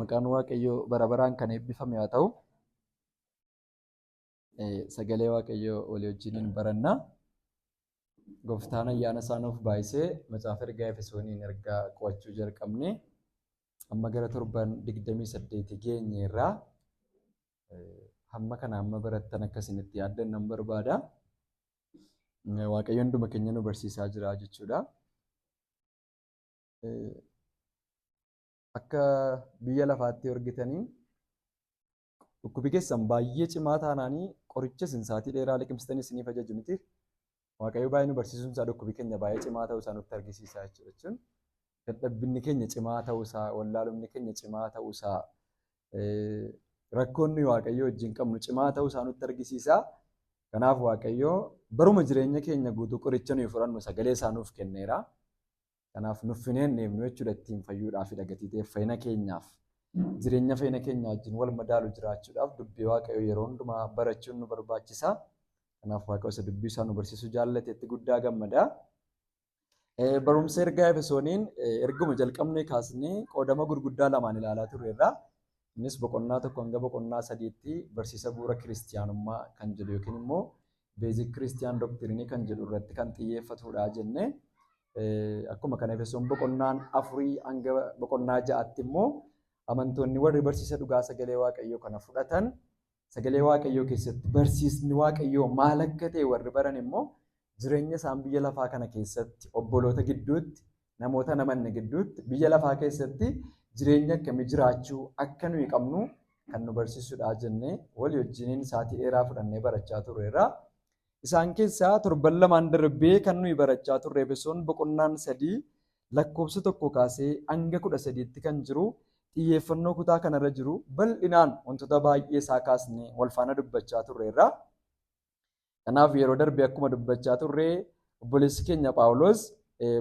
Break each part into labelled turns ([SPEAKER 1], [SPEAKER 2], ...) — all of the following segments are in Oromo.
[SPEAKER 1] Maqaan Waaqayyoo bara baraan kan eebbifame haa ta'u, sagalee Waaqayyoo walii wajjiniin baranna. Gooftaan ayyaana isaa nuuf baay'isee macaafa ergaa Efesooniin ergaa qo'achuu jalqabne amma gara torban 28 geenye irraa hamma kana amma barattan akkasinitti yaaddannan barbaada. Waaqayyoon hunduma keenya nu barsiisaa jira jechuudha. Akka biyya lafaatti argitanii dhukkubi keessan baay'ee cimaa taanaanii qoricha isin sa'aatii dheeraa liqimsitanii isiniif ajaju miti. Waaqayyo baay'ee nu barsiisuun isaa dhukkubi keenya baay'ee cimaa ta'uu isaa nutti argisiisa jechuudha. Dadhabbinni keenya cimaa ta'uu isaa, wallaalumni keenya cimaa ta'uu isaa, rakkoonni Waaqayyo wajjin qabnu cimaa ta'uu isaa nutti argisiisa. Kanaaf Waaqayyo baruma jireenya keenya guutuu qoricha nuyi fudhannu sagalee isaa nuuf kenneera. Kanaaf nuffineen deemnu jechuudha ittiin fayyuudhaaf dhagatiitee fayyina keenyaaf jireenya fayyina keenyaa wajjin wal madaalu jiraachuudhaaf dubbii Waaqayyoo yeroo hundumaa barachuun nu barbaachisa. Kanaaf Waaqayyo isa dubbii isaa nu barsiisuu jaallateetti guddaa gammada. Barumsa ergaa Efesooniin erguma jalqabnee kaasnee qoodama gurguddaa lamaan ilaalaa turreerra. Innis boqonnaa tokko hanga boqonnaa sadiitti barsiisa bu'uura kiristiyaanummaa kan jedhu yookiin immoo beezik kiristiyaan doktiriinii kan jedhu irratti kan xiyyeeffatudha jennee. Akkuma kana Efesoon boqonnaan 4 hanga boqonnaa 6tti immoo amantoonni warri barsiisa dhugaa sagalee Waaqayyoo kana fudhatan sagalee Waaqayyoo keessatti barsiisni Waaqayyoo maal akka ta'e warri baran immoo jireenya isaan biyya lafaa kana keessatti obboloota gidduutti namoota namanne gidduutti biyya lafaa keessatti jireenya akkamii jiraachuu akka nuyi qabnu kan nu barsiisudha jennee walii wajjiniin sa'aatii dheeraa fudhannee barachaa turreerra. Isaan keessaa torban lamaan darbee kan nuyi barachaa turre Efesoon boqonnaan 3 lakkoofsa 1 kaasee hanga 13tti kan jiru xiyyeeffannoo kutaa kanarra jiru bal'inaan wantoota baay'ee isaa kaasnee wal faana dubbachaa turreerra. Kanaaf yeroo darbee akkuma dubbachaa turre obboleessi keenya Phaawulos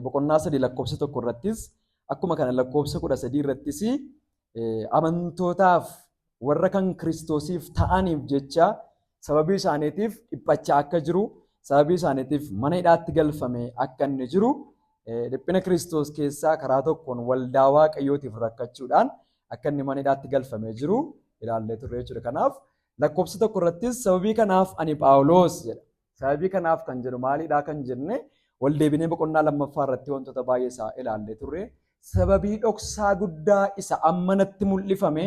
[SPEAKER 1] boqonnaa 3 lakkoofsa 1 irrattis akkuma kana lakkoofsa 13 irrattis amantootaaf warra kan Kiristoosiif ta'aniif jecha sababii isaaniitiif dhiphachaa akka jiru, sababii isaaniitiif mana hidhaatti galfame akka inni jiru, dhiphina Kiristoos keessaa karaa tokkoon waldaa Waaqayyootiif rakkachuudhaan akka inni mana hidhaatti galfamee jiru ilaallee turre jechuudha. Kanaaf lakkoofsa 1 irrattis sababii kanaaf ani Phaawulos jedha. Sababii kanaaf kan jedhu maalidhaa kan jenne wal deebinee boqonnaa 2ffaa irratti wantoota baay'ee isaa ilaallee turre. Sababii dhoksaa guddaa isa amma natti mul'ifame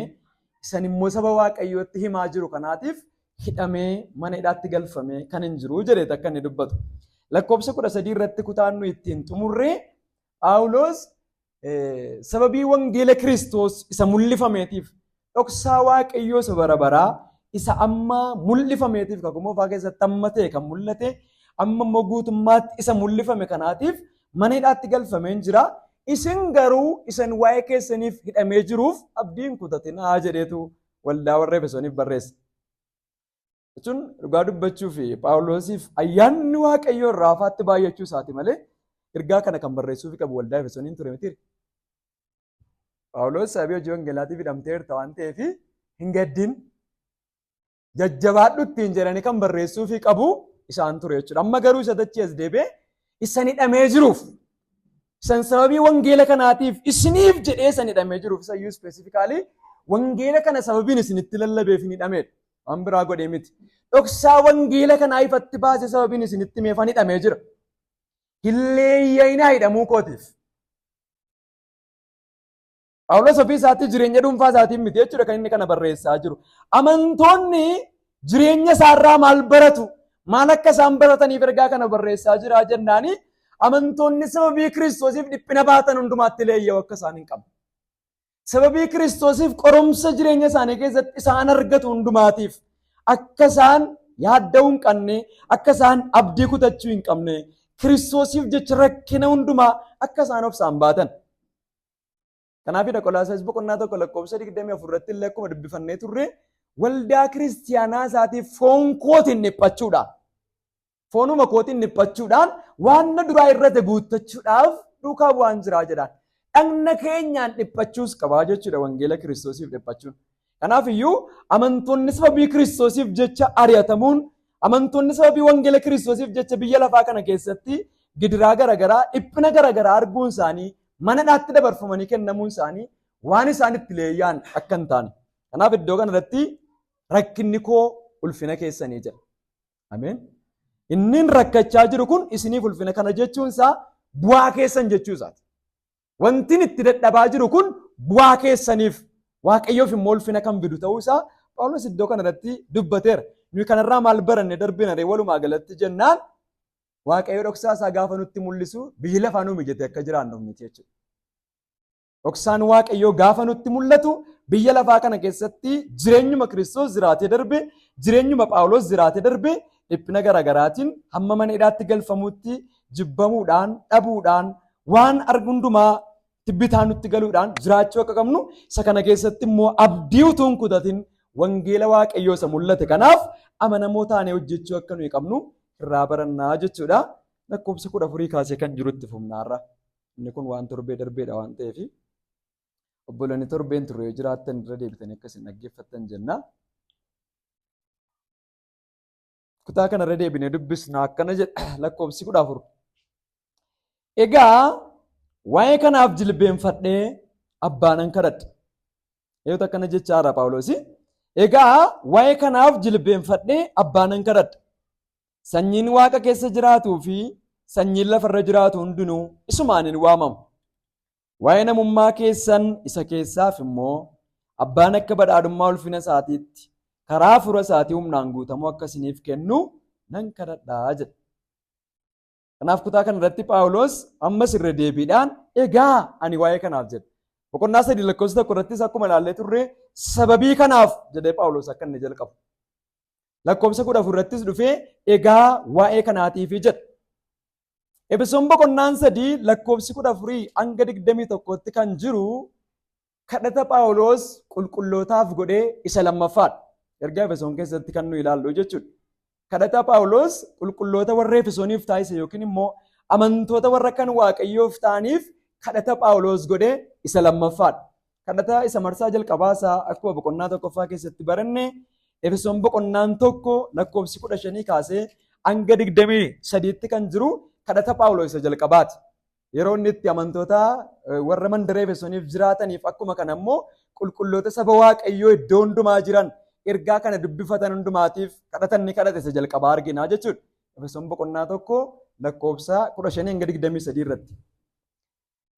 [SPEAKER 1] isan immoo saba Waaqayyootti himaa jiru kanaatiif hidhamee mana hidhaatti galfamee kan hin jiru jedheet akka inni dubbatu. Lakkoofsa 13 irratti kutaan nu ittiin xumurre Phaawulos sababii wangeela Kiristoos isa mul'ifameetiif dhoksaa Waaqayyoo isa bara baraa isa amma mul'ifameetiif kakuma ofaa keessatti amma ta'e kan mul'ate amma immoo guutummaatti isa mul'ifame kanaatiif mana hidhaatti galfamee jira. Isin garuu isan waa'ee keessaniif hidhamee jiruuf abdiin kutatinaa jedheetu waldaa warra Efesooniif barreessa. Jechuun dhugaa dubbachuu fi Phaawulosiif ayyaanni Waaqayyoo irraa afaatti baay'achuu isaati malee ergaa kana kan barreessuuf qabu waldaa Efesooniin ture miti. Phaawulos sababii hojii wangeelaatiif hidhamteerta waan ta'eef hin gaddin jajjabaadhu ittiin jedhanii kan barreessuuf qabu isaan ture jechuudha. Amma garuu isa dachi as deebi'ee isan hidhamee jiruuf isan sababii wangeela kanaatiif isiniif jedhee isan hidhamee jiruuf isayyuu ispeesifikaalii wangeela kana sababiin isinitti lallabeef hin hidhamedha. Waan biraa godhee miti. Dhoksaa wangeela kanaa ifatti baase sababiin isinitti meefan hidhamee jira. Hilleeyyayinaa hidhamuu kootiif. Phaawulos ofii isaatti jireenya dhuunfaa isaatiin miti jechuudha kan inni kana barreessaa jiru. Amantoonni jireenya isaarraa maal baratu? Maal akka isaan barataniif ergaa kana barreessaa jira jennaani amantoonni sababii Kiristoosiif dhiphina baatan hundumaatti leeyya'u akka isaan hin qabne. Sababii Kiristoosiif qorumsa jireenya isaanii keessatti isaan argatu hundumaatiif akka isaan yaadda'uu hin qabne, akka isaan abdii kutachuu hin qabne, Kiristoosiif jecha rakkina hundumaa akka isaan obsaan baatan. Kanaafidha Qolaasaayis boqonnaa 1 lakkoofsa 24 irratti illee akkuma dubbifannee turre waldaa kiristiyaanaa isaatiif foon kootiin dhiphachuudhaan, foonuma kootiin dhiphachuudhaan waan duraa irratti guuttachuudhaaf duukaa bu'aan jiraa jedhaan. Dhagna keenyaan dhiphachuus qabaa jechuudha wangeela Kiristoosiif dhiphachuun. Kanaaf iyyuu amantoonni sababii Kiristoosiif jecha ari'atamuun, amantoonni sababii wangeela Kiristoosiif jecha biyya lafaa kana keessatti gidiraa garaagaraa, dhiphina garaagaraa arguun isaanii, mana hidhaatti dabarfamanii kennamuun isaanii waan isaanitti leeyyaan akka hin taane. Kanaaf iddoo kanarratti rakkinni koo ulfina keessanii jedha. Ameen. Inni rakkachaa jiru kun isiniif ulfina kana jechuun isaa bu'aa keessan jechuu isaati. Wanti itti dadhabaa jiru kun bu'aa keessaniif Waaqayyoof immoo ulfina kan fidu ta'uu isaa Phaawulos iddoo kanarratti dubbateera. Nuyi kanarraa maal baranne darbina walumaa galatti jennaan Waaqayyo dhoksaa isaa gaafa nutti mul'isu biyyi lafaa nuu mijate akka jiraannu miti jechuudha. Dhoksaan Waaqayyoo gaafa nutti mul'atu biyya lafaa kana keessatti jireenyuma Kiristoos jiraatee darbe, jireenyuma Phaawulos jiraatee darbe dhiphina garaagaraatiin hamma mana hidhaatti galfamuutti jibbamuudhaan, dhabuudhaan, waan hundumaa tibbitaa nutti galuudhaan jiraachuu akka qabnu isa kana keessatti immoo abdii utuu hin kutatin wangeela Waaqayyoo isa mul'ate kanaaf amanamoo taanee hojjechuu akka nuyi qabnu irraa barannaa jechuudha. Lakkoofsa 14 kaasee kan jirutti fufnaarra. Inni kun waan torbee darbeedha waan ta'eef obboloonni torbeen turre yoo jiraattan irra deebitanii akkasiin dhaggeeffattan jenna. Kutaa kana irra deebinee dubbisna akkana jedha lakkoofsi 14. Egaa waa'ee kanaaf jilbeenfadhee abbaa nan kadhadha. Eeyyota akkana jechaadha Phaawulos. Egaa waa'ee kanaaf jilbeenfadhee abbaa nan kadhadha. Sanyiin Waaqa keessa jiraatuu fi sanyiin lafarra jiraatu hundinuu isumaaniin waamamu. Waa'ee namummaa keessan isa keessaaf immoo abbaan akka badhaadhummaa ulfina isaatiitti karaa fura isaatii humnaan guutamuu akka isiniif kennu nan kadhadhaa jedha. Kanaaf kutaa kana irratti Phaawulos ammas irra deebiidhaan egaa ani waa'ee kanaaf jedha. Boqonnaa 3 lakkoofsa 1 irrattis akkuma ilaallee turre sababii kanaaf jedhee Phaawulos akka inni jalqabu. Lakkoofsa 14 irrattis dhufee egaa waa'ee kanaatiif jedha. Efesoon boqonnaan 3 lakkoofsi 14 hanga 21tti kan jiru kadhata Phaawulos qulqullootaaf godhee isa lammaffaadha. Ergaa Efesoon keessatti kan nu ilaallu jechuudha. Kadhata Phaawulos qulqulloota warra Efesooniif taasise yookiin immoo amantoota warra kan Waaqayyoof ta'aniif kadhata Phaawulos godhee isa lammaffaadha. Kadhata isa marsaa jalqabaasaa akkuma boqonnaa 1ffaa keessatti baranne Efesoon boqonnaan 1 lakkoofsi 15 kaasee hanga 23tti kan jiru kadhata Phaawulos isa jalqabaati. Yeroo inni itti amantoota warra mandaree Efesooniif jiraataniif akkuma kana immoo qulqulloota saba Waaqayyoo iddoo hundumaa jiran ergaa kana dubbifatan hundumaatiif kadhata inni kadhate isa jalqabaa argina jechuudha. Efesoon boqonnaa 1 lakkoofsa 15 hanga 23 irratti.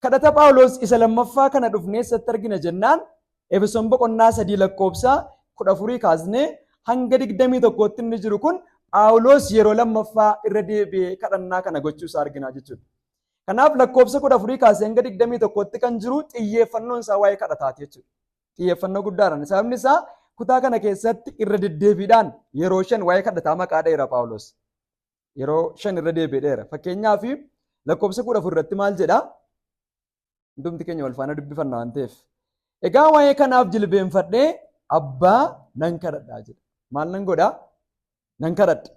[SPEAKER 1] Kadhata Phaawulos isa lammaffaa kana dhufnee eessatti argina jennaan Efesoon boqonnaa 3 lakkoofsa 14 kaasnee hanga 21tti inni jiru kun Phaawulos yeroo lammaffaa irra deebi'ee kadhannaa kana gochuusaa argina jechuudha. Kanaaf lakkoofsa 14 kaasee hanga 21tti kan jiru xiyyeeffannoon isaa waa'ee kadhataati jechuudha. Xiyyeeffannoo guddaadhaan sababni isaa kutaa kana keessatti irra deddeebiidhaan yeroo 5 waa'ee kadhataa maqaa dheera Phaawulos. Yeroo 5 irra deebi'eera. Fakkeenyaaf lakkoofsa 14 irratti maal jedhaa? Hundumti keenya wal faana dubbifanna waan ta'eef. Egaa waa'ee kanaaf jilbeenfadhee abbaa nan kadhadhaa jedha. Maal nan godhaa? Nan kadhadha.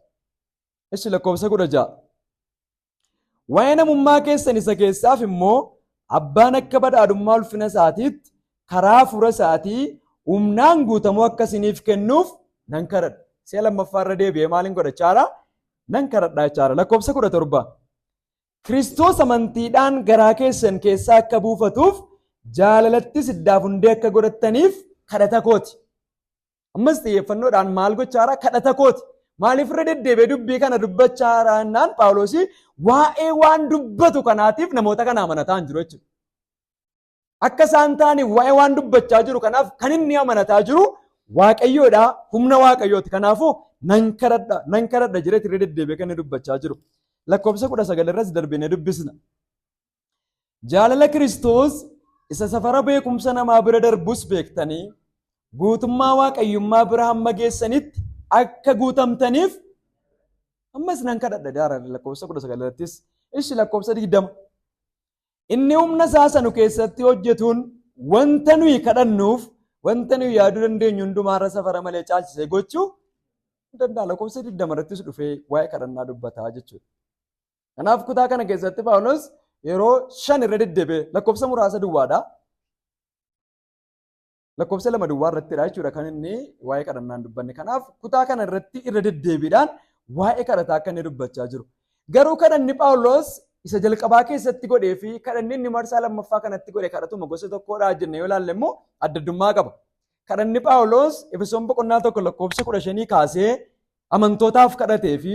[SPEAKER 1] Ishi lakkoofsa 16. Waa'ee namummaa keessan isa keessaaf immoo abbaan akka badhaadhummaa ulfina isaatiitti karaa fura isaatii humnaan guutamuu akka isiniif kennuuf nan kadhadha. Si'a lammaffaa irra deebi'ee maaliin godhachaadha? Nan kadhadhaa jechaadha. Lakkoofsa 17. Kiristoos amantiidhaan garaa keessan keessaa akka buufatuuf jaalalattis iddaaf hundee akka godhattaniif kadhata kooti. Ammas xiyyeeffannoodhaan maal gochaadha? Kadhata kooti. Maaliif irra deddeebi'ee dubbii kana dubbachaadha jennaan Phaawulos waa'ee waan dubbatu kanaatiif namoota kana amanataa hin jiru jechuudha. Akka isaan ta'aniif waa'ee waan dubbachaa jiru kanaaf kan inni amanataa jiru Waaqayyoodha, humna Waaqayyooti. Kanaafuu nan kadhadha jireetti irra deddeebi'ee kan inni dubbachaa jiru. Lakkoofsa 19 irratti darbinee dubbisna. Jaalala Kiristoos isa safara beekumsa namaa bira darbus beektanii guutummaa Waaqayyummaa bira hamma geessanitti akka guutamtaniif ammas nan kadhadha daara lakkoofsa 19 irrattis. Ishi lakkoofsa 20. Inni humna isaa sanu keessatti hojjetuun wanta nuyi kadhannuuf wanta nuyi yaaduu dandeenyu hundumaarra safara malee caalchisee gochuu danda'a. Lakkoofsa 20 irrattis dhufee waa'ee kadhannaa dubbataa jechuudha. Kanaaf kutaa kana keessatti Phaawulos yeroo 5 irra deddeebi'ee lakkoofsa muraasa duwwaadha. Lakkoofsa 2 duwwaa irrattidha jechuudha kan inni waa'ee kadhannaan dubbanne. Kanaaf kutaa kana irratti irra deddeebiidhaan waa'ee kadhataa akka inni dubbachaa jiru. Garuu kadhanni Phaawulos isa jalqabaa keessatti godhee fi kadhanni inni marsaa lammaffaa kanatti godhe kadhatuma gosa tokkodhaa jenne yoo ilaalle immoo addaddummaa qaba. Kadhanni Phaawulos Efesoon boqonnaa 1:15 kaasee amantootaaf kadhatee fi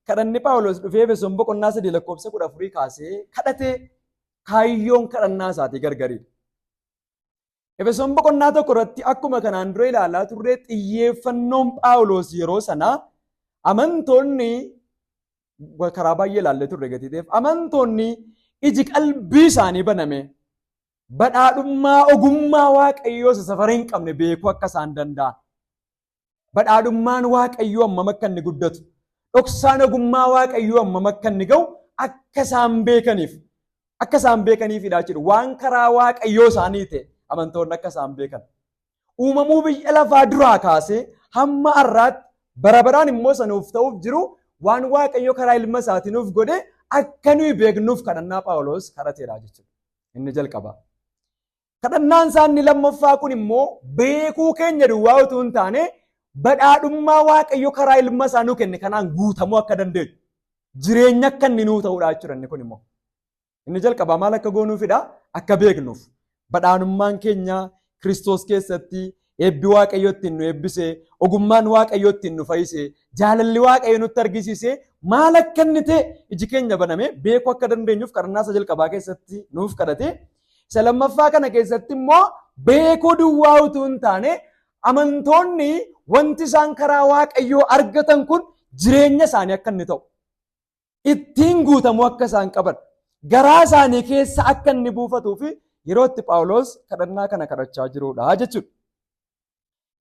[SPEAKER 1] kadhanni Phaawulos dhufee Efesoon boqonnaa 3:14 kaasee kadhatee kaayyoon kadhannaa isaatii gargariidha. Efesoon boqonnaa 1 irratti akkuma kanaan dura ilaalaa turre xiyyeeffannoon Phaawulos yeroo sanaa amantoonni karaa baay'ee ilaallee turre gatiiteef amantoonni iji qalbii isaanii baname badhaadhummaa ogummaa waaqayyoo safara hin qabne beekuu akka isaan danda'an. Badhaadhummaan waaqayyoo hammam akka inni guddatu, dhoksaan ogummaa waaqayyoo hammam akka inni ga'u akka isaan beekaniifidha jechuudha. Waan karaa waaqayyoo isaanii ta'e amantoonni akka isaan beekan. Uumamuu biyya lafaa duraa kaasee hamma har'aatti bara baraan immoo sanuuf ta'uuf jiru waan waaqayyo karaa ilma isaatiin nuuf godhe akka nuyi beeknuuf kadhannaa Phaawulos kadhateedha jechuudha. Inni jalqaba. Kadhannaan isaa inni lammaffaa kun immoo beekuu keenya duwwaa utuu hin taane badhaadhummaa waaqayyo karaa ilma isaa nuu kenne kanaan guutamuu akka dandeenyu jireenya akka inni nuu ta'uudha jechuudha. Inni kun immoo inni jalqabaa maal akka goonuufidha? Akka beeknuuf badhaadhummaan keenya Kiristoos keessatti eebbi waaqayyo ittiin nu eebbise, ogummaan waaqayyo ittiin nu fayyise, jaalalli waaqayyo nutti argisiise maal akka inni ta'e iji keenya baname beekuu akka dandeenyuuf kadhannaa isa jalqabaa keessatti nuuf kadhate. Isa lammaffaa kana keessatti immoo beekuu duwwaa utuu hin taane amantoonni wanti isaan karaa waaqayyoo argatan kun jireenya isaanii akka inni ta'u, ittiin guutamuu akka isaan qaban, garaa isaanii keessa akka inni buufatuu fi yeroo itti Phaawulos kadhannaa kana kadhachaa jirudha jechuudha.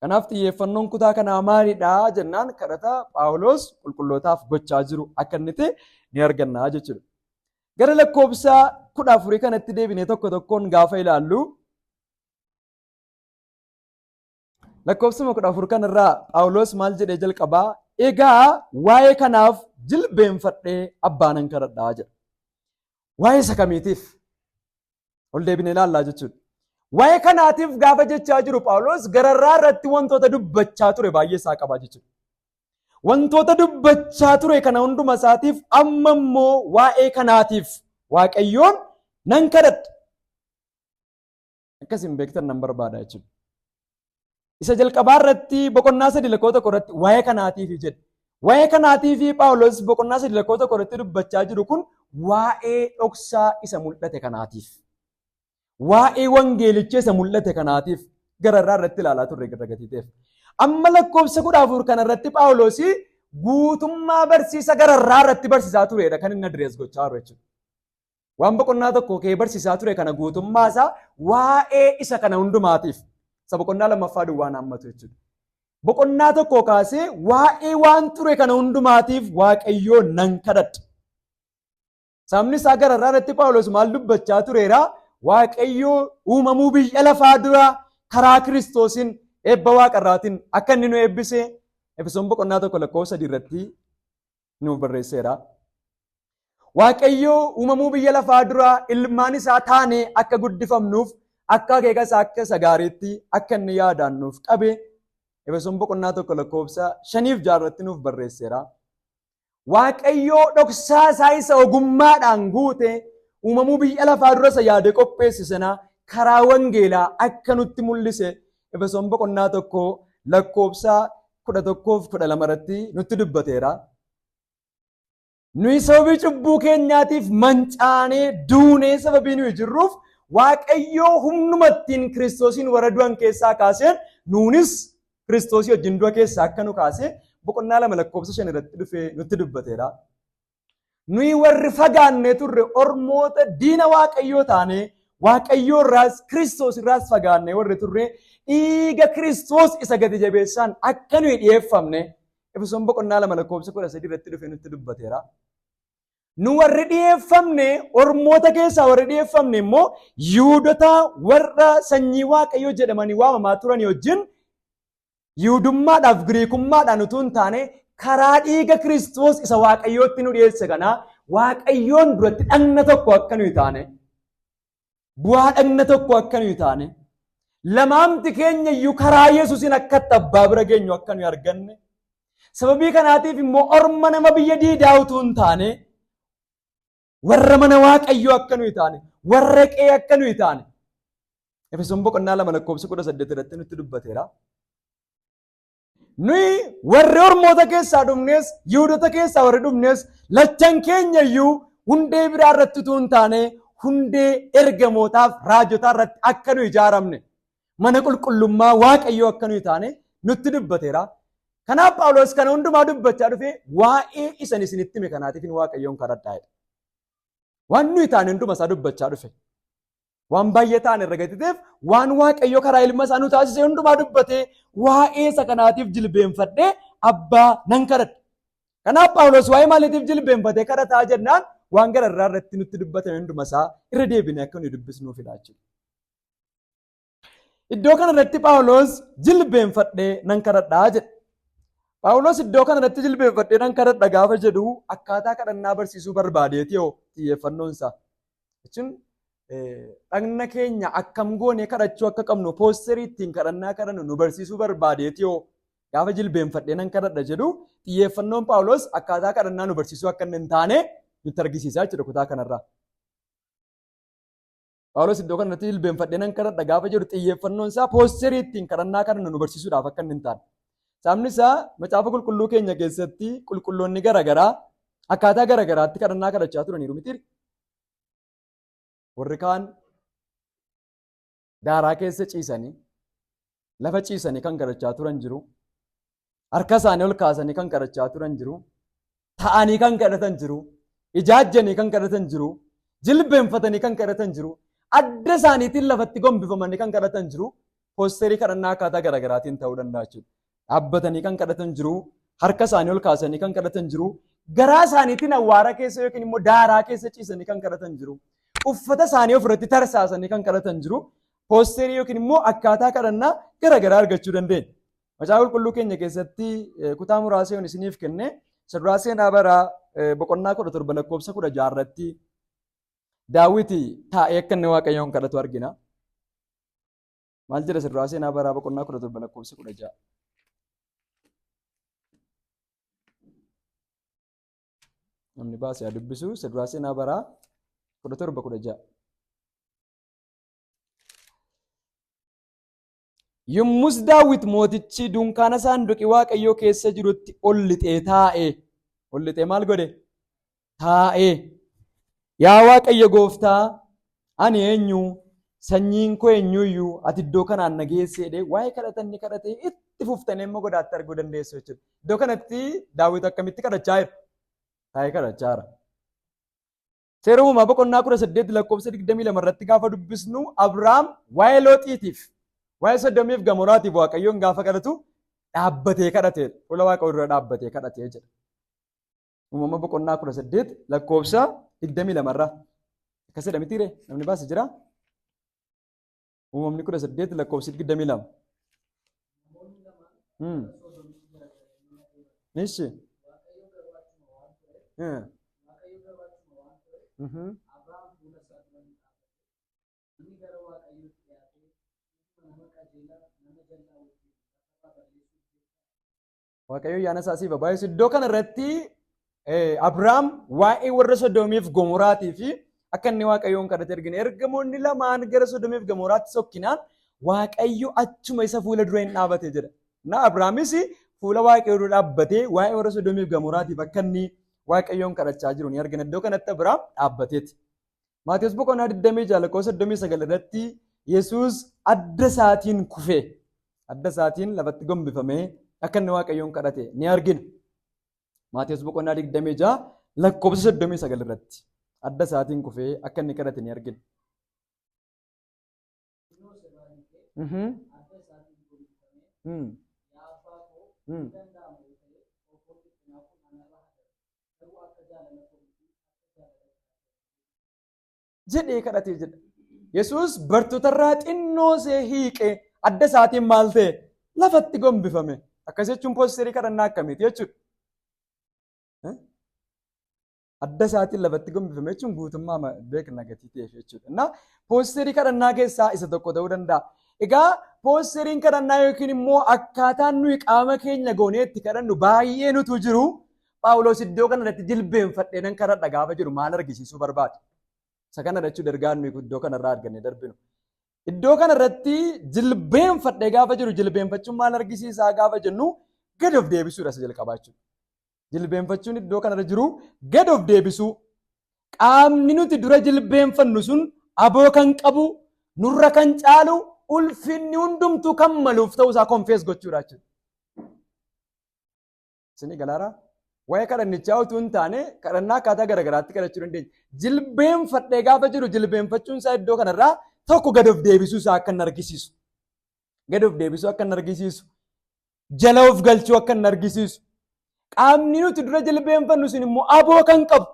[SPEAKER 1] Kanaaf xiyyeeffannoon kutaa kanaa maalidha jennaan kadhata Phaawulos qulqullootaaf gochaa jiru akka inni ta'e ni arganna jechuudha. Gara lakkoofsa 14 kanatti deebinee tokko tokkoon gaafa ilaallu lakkoofsuma 14 kanarraa Phaawulos maal jedhee jalqabaa? Egaa waa'ee kanaaf jilbeenfadhee abbaanan kadhadhaa jedha. Waa'ee isa kamiitiif? Ol deebinee ilaallaa jechuudha. Waa'ee kanaatiif gaafa jechaa jiru Phaawulos gararraa irratti wantoota dubbachaa ture baay'ee isaa qaba jechuudha. Wantoota dubbachaa ture kana hunduma isaatiif amma immoo waa'ee kanaatiif waaqayyoon nan kadhadha. Akkasiin beektan nan barbaada jechuudha. Isa jalqabaa irratti boqonnaa 3:1 irratti waa'ee kanaatiif jedhe. Waa'ee kanaatiif Phaawulos boqonnaa 3:1 irratti dubbachaa jiru kun waa'ee dhoksaa isa mul'ate kanaatiif. Waa'ee wangeelicha isa mul'ate kanaatiif gararraa irratti ilaalaa turre gatiiteef. Amma lakkoofsa 14 kanarratti Phaawulos guutummaa barsiisa gararraa irratti barsiisaa turedha kan inni adrees gochaa jiru jechuudha. Waan boqonnaa tokko kee barsiisaa ture kana guutummaa isaa waa'ee isa kana hundumaatiif isa boqonnaa lammaffaa duwwaa hammatu jechuudha. Boqonnaa tokko kaasee waa'ee waan ture kana hundumaatiif waaqayyoo nan kadhadha. Sababni isaa gararraa irratti Phaawulos maal dubbachaa tureera? Waaqayyoo uumamuu biyya lafaa dura karaa Kiristoosiin eebba waaqarraatiin akka inni nu eebbise Efesoon boqonnaa 1:3 irratti nuuf barreesseera. Waaqayyoo uumamuu biyya lafaa dura ilmaan isaa taanee akka guddifamnuuf akka akeeka isaa akka isa gaariitti akka inni yaadaannuuf qabe Efesoon boqonnaa 1:5-6 irratti nuuf barreesseera. Waaqayyoo dhoksaa isaa isa ogummaadhaan guute uumamuu biyya lafaa dura isa yaadee qopheesse sana karaa wangeelaa akka nutti mul'ise Efesoon boqonnaa 1:11-12 irratti nutti dubbateera. Nuyi sababii cubbuu keenyaatiif mancaanee duunee sababii nuyi jirruuf waaqayyoo humnumattiin Kiristoosiin warra du'an keessaa kaaseen nuunis Kiristoosii wajjin du'a keessaa akka nu kaasee boqonnaa 2:5 irratti dhufee nutti dubbateera. Nuyi warri fagaannee turre ormoota diina waaqayyoo taanee waaqayyoo irraas Kiristoos irraas fagaannee warri turre dhiiga Kiristoos isa gati jabeessaan akka nuyi dhiyeeffamne Efesoon boqonnaa 2:13 irratti dhufee nutti dubbateera. Nu warri dhiyeeffamne ormoota keessaa warri dhiyeeffamne immoo Yihuudota warra sanyii waaqayyoo jedhamanii waamamaa turan wajjin Yihuudummaadhaaf Giriikummaadhaan utuu hin taane karaa dhiiga Kiristoos isa waaqayyootti nu dhiyeesse kana waaqayyoon duratti dhagna tokko akka nuyi taane, bu'aa dhagna tokko akka nuyi taane, lamaamti keenya iyyuu karaa Yesuusiin akka abbaa bira geenyu akka nuyi arganne, sababii kanaatiif immoo orma nama biyya diidaa utuu hin taane warra mana waaqayyoo akka nuyi taane, warra qe'ee akka nuyi taane. Efesoon boqonnaa 2:18 irratti nutti dubbateera. Nuyi warri Ormoota keessaa dhufnes, Yihudoota keessaa warri dhufnes, lachan keenya iyyuu hundee biraa irratti utuu hin taane, hundee ergamootaaf raajotaa irratti akka nuyi ijaaramne, mana qulqullummaa waaqayyoo akka nuyi taane nutti dubbateera. Kanaaf Phaawulos kana hundumaa dubbachaa dhufe waa'ee isan isinitti hime kanaatiif waaqayyoon kadhadhaa. Waan nuyi taane hunduma isaa dubbachaa dhufe. Waan baay'ee ta'an irra gatiteef waan waaqayyoo karaa ilma isaa nu taasise hundumaa dubbatee waa'ee isa kanaatiif jilbeenfadhee abbaa nan kadhadha. Kanaaf Phaawulos waa'ee maaliitiif jilbeenfatee kadhataa jennaan waan gararraa irratti nutti dubbatame hunduma isaa irra deebinee akka nuyi dubbisnuuf jechuudha. Iddoo kanarratti Phaawulos jilbeenfadhee nan kadhadhaa jedha. Phaawulos iddoo kanarratti jilbeenfadhee nan kadhadha gaafa jedhu akkaataa kadhannaa barsiisuu barbaadeeti yoo xiyyeeffannoon isaa. Jechuun dhagna keenya akkam goonee kadhachuu akka qabnu poosterii ittiin kadhannaa kadhannu nu barsiisuu barbaadeeti yoo gaafa jilbeenfadhee nan kadhadha jedhu xiyyeeffannoon Phaawulos akkaataa kadhannaa nu barsiisuu akka hin taane nutti argisiisaa jechuudha kutaa kanarraa. Phaawulos iddoo kanatti jilbeenfadhee nan kadhadha gaafa jedhu xiyyeeffannoon isaa poosterii ittiin kadhannaa kadhannu nu barsiisuudhaaf akka hin taane. Sababni isaa macaafa qulqulluu keenya keessatti qulqulloonni garaagaraa akkaataa garaagaraatti kadhannaa kadhachaa turaniiru miti. Warri kaan daaraa keessa ciisanii, lafa ciisanii kan kadhachaa turan jiru. Harka isaanii ol kaasanii kan kadhachaa turan jiru. Ta'anii kan kadhatan jiru. Ijaajjanii kan kadhatan jiru. Jilbeenfatanii kan kadhatan jiru. Adda isaaniitiin lafatti gombifamanii kan kadhatan jiru. Poosterii kadhannaa akkaataa garaagaraatiin ta'uu danda'a jechuudha. Dhaabbatanii kan kadhatan jiru. Harka isaanii ol kaasanii kan kadhatan jiru. Garaa isaaniitiin awwaara keessa yookiin immoo daaraa keessa ciisanii kan kadhatan jiru. Uffata isaanii ofirratti tarsaasanii kan kadhatan jiru. Poosterii yookiin immoo akkaataa kadhannaa garaagaraa argachuu dandeenya. Macaafa qulqulluu keenya keessatti kutaa muraasa yoon isiniif kenne Saduraa Seenaa Baraa boqonnaa 17:16 irratti Daawiti taa'ee akka inni waaqayyoon kadhatu argina. Maal jedha Saduraa Seenaa Baraa boqonnaa 17:16? Namni baasee haa dubbisu. Saduraa Seenaa Baraa 17:16. Yommus Daawit mootichi dunkaana saanduqii waaqayyoo keessa jirutti ol lixee taa'e. Ol lixee maal godhe? Taa'e. Yaa Waaqayyo Gooftaa, ani eenyu? Sanyiin koo eenyuyyuu? Ati iddoo kanaan na geesseedhe waa'ee kadhatanni kadhatee itti fuftanii immoo godaatti arguu dandeessu jechuudha. Iddoo kanatti Daawit akkamitti kadhachaa jira? Taa'ee kadhachaa jira. Seera uumamaa boqonnaa 18:22 irratti gaafa dubbisnu Abrahaam waa'ee Looxiitiif waa'ee Sodomiif Gamoraatiif Waaqayyoon gaafa kadhatu dhaabbatee kadhatee fuula Waaqayyoo dura dhaabbatee kadhatee jedha. Uumama boqonnaa 18:22 irraa akkasidha mitiiree namni baase jira. Uumamni 18:22. Nishi. Waaqayyo yaana isaasii baay'ee iddoo kana irratti Abrahaam waa'ee warra Sodomiif Gomoraatii fi akka inni Waaqayyoon kadhate argina. Ergamoonni lamaan gara Sodomiif Gomoraatti sokkinaan Waaqayyo achuma isa fuula dura hin dhaabate jedha. Na Abrahaamis fuula Waaqayyoo dura dhaabbatee waa'ee warra Sodomiif Gomoraatiif akka inni Waaqayyoon kadhachaa jiru ni argina. Iddoo kanatti Abrahaam dhaabbateeti. Maatiyus boqonnaa 26:9 irratti Yesuus adda isaatiin kufee adda isaatiin lafatti gombifamee akka inni Waaqayyoon kadhate ni argina. Maatiyus boqonnaa 26:9 irratti adda isaatiin kufee akka inni kadhate ni argina. Jedhee kadhatee jedha. Yesuus bartootarraa xinnoo see hiiqee adda isaatiin maal ta'e lafatti gombifame. Akkas jechuun poosterii kadhannaa akkamiiti jechuudha. Adda isaatiin lafatti gombifame jechuun guutummaa beekna gatii ta'eef jechuudha. Poosterii kadhannaa keessaa isa tokko ta'uu danda'a. Egaa poosteriin kadhannaa yookiin immoo akkaataan nuyi qaama keenya goonee itti kadhannu baay'ee nutu jiru. Phaawulos iddoo kanarratti jilbeenfadhee nan kadhadha gaafa jedhu maal argisiisuu barbaada? Isa kana jechuu dargaan nuyi iddoo kanarraa argannee darbinu. Iddoo kanarratti jilbeenfadhee gaafa jedhu jilbeenfachuun maal argisiisaa gaafa jennu gad of deebisuudha isa jalqabaa jechuudha. Jilbeenfachuun iddoo kanarra jiru gad of deebisuu. Qaamni nuti dura jilbeenfannu sun aboo kan qabu, nurra kan caalu, ulfinni hundumtuu kan maluuf ta'uusaa konfees gochuudha jechuudha. Isinii galaaraa? Waa'ee kadhannichaa utuu hin taane kadhannaa akkaataa garagaraatti kadhachuu dandeenya. Jilbeenfadhee gaafa jiru jilbeenfachuun isaa iddoo kanarraa tokko gad of deebisuu isaa akka hin argisiisu. Gad of deebisuu akka hin argisiisu. Jala of galchuu akka hin argisiisu. Qaamni nuti dura jilbeenfannu sun immoo aboo kan qabu,